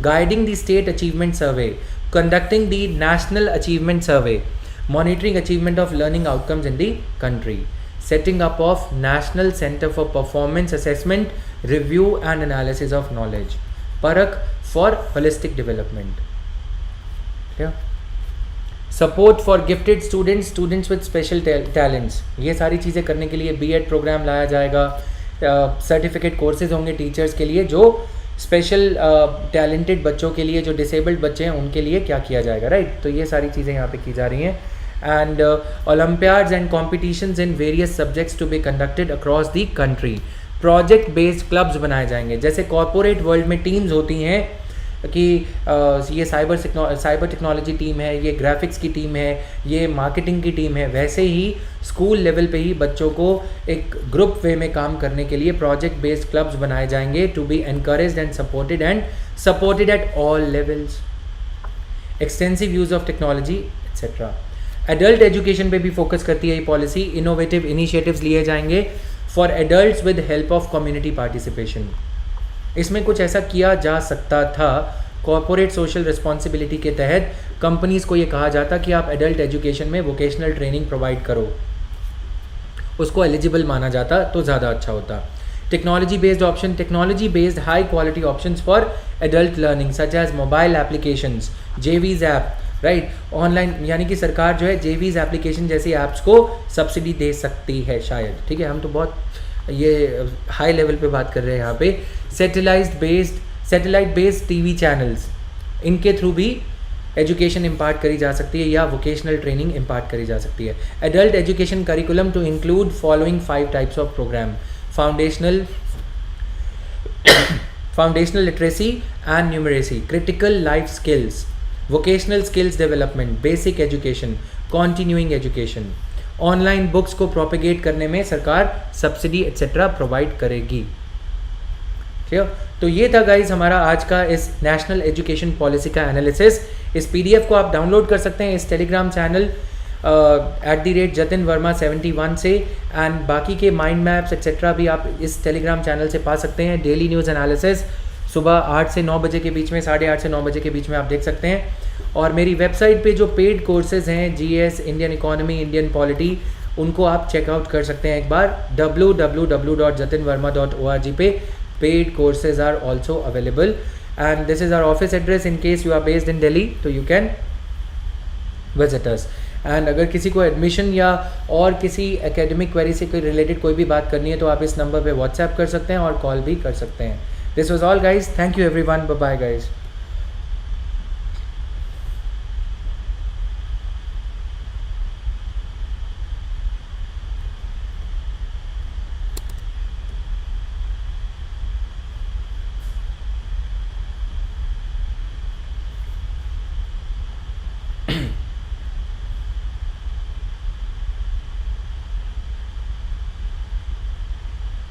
guiding the state achievement survey, conducting the national achievement survey, monitoring achievement of learning outcomes in the country, setting up of National Center for Performance Assessment, Review and Analysis of Knowledge, Parak for Holistic Development. Yeah. Support for gifted students with special talents, ये सारी चीज़ें करने के लिए बीएड प्रोग्राम लाया जाएगा, सर्टिफिकेट कोर्सेज होंगे टीचर्स के लिए, जो स्पेशल टैलेंटेड बच्चों के लिए, जो डिसेबल्ड बच्चे हैं उनके लिए क्या किया जाएगा, राइट। तो ये सारी चीज़ें यहाँ पे की जा रही हैं। And olympiads and competitions in various subjects to be conducted across the country. Project based clubs बनाए जाएंगे, जैसे कॉर्पोरेट वर्ल्ड में टीम्स होती हैं कि ये साइबर टेक्नोलॉजी टीम है, ये ग्राफिक्स की टीम है, ये मार्केटिंग की टीम है, वैसे ही स्कूल लेवल पे ही बच्चों को एक ग्रुप वे में काम करने के लिए प्रोजेक्ट बेस्ड क्लब्स बनाए जाएंगे to be encouraged and supported at all levels. Extensive use of technology etcetera. Adult education पे भी फोकस करती है ये पॉलिसी। इनोवेटिव इनिशिएटिव्स लिए जाएंगे for adults with help of community participation. इसमें कुछ ऐसा किया जा सकता था, कॉर्पोरेट सोशल रिस्पॉन्सिबिलिटी के तहत कंपनीज़ को ये कहा जाता कि आप एडल्ट एजुकेशन में वोकेशनल ट्रेनिंग प्रोवाइड करो, उसको एलिजिबल माना जाता तो ज़्यादा अच्छा होता। Technology based option, technology based high quality options for adult learning such as mobile applications, जेवीज ऐप, राइट, ऑनलाइन, यानी कि सरकार जो है जेवीज एप्लीकेशन जैसी ऐप्स को सब्सिडी दे सकती है शायद, ठीक है। हम तो बहुत ये हाई लेवल पे बात कर रहे हैं यहाँ पे। सैटेलाइट बेस्ड टीवी चैनल्स, इनके थ्रू भी एजुकेशन इम्पार्ट करी जा सकती है या वोकेशनल ट्रेनिंग इम्पार्ट करी जा सकती है। Adult education curriculum to include following 5 types of programme: foundational literacy and numeracy, critical life skills, vocational skills development, basic education, continuing education. Online books को प्रोपेगेट करने में सरकार सब्सिडी एक्सेट्रा प्रोवाइड करेगी, ठीक है। तो ये था गाइज हमारा आज का इस नेशनल एजुकेशन पॉलिसी का एनालिसिस। इस पीडीएफ को आप डाउनलोड कर सकते हैं इस टेलीग्राम चैनल @jatinverma71 से, एंड बाकी के माइंड मैप्स एक्सेट्रा भी आप इस टेलीग्राम चैनल से पा सकते हैं। डेली न्यूज़ एनालिसिस सुबह 8 से 9 बजे के बीच में, 8:30 से 9 बजे के बीच में आप देख सकते हैं। और मेरी वेबसाइट पे जो पेड कोर्सेज हैं, GS, Indian economy, Indian polity, उनको आप चेकआउट कर सकते हैं एक बार www.jatinverma.org पे। Paid courses are also available and this is our office address in case you are based in Delhi, तो you can visit us. And अगर किसी को एडमिशन या और किसी एकेडमिक क्वेरी से कोई रिलेटेड कोई भी बात करनी है तो आप इस नंबर पे व्हाट्सएप कर सकते हैं और कॉल भी कर सकते हैं। This was all guys, thank you everyone, bye bye guys.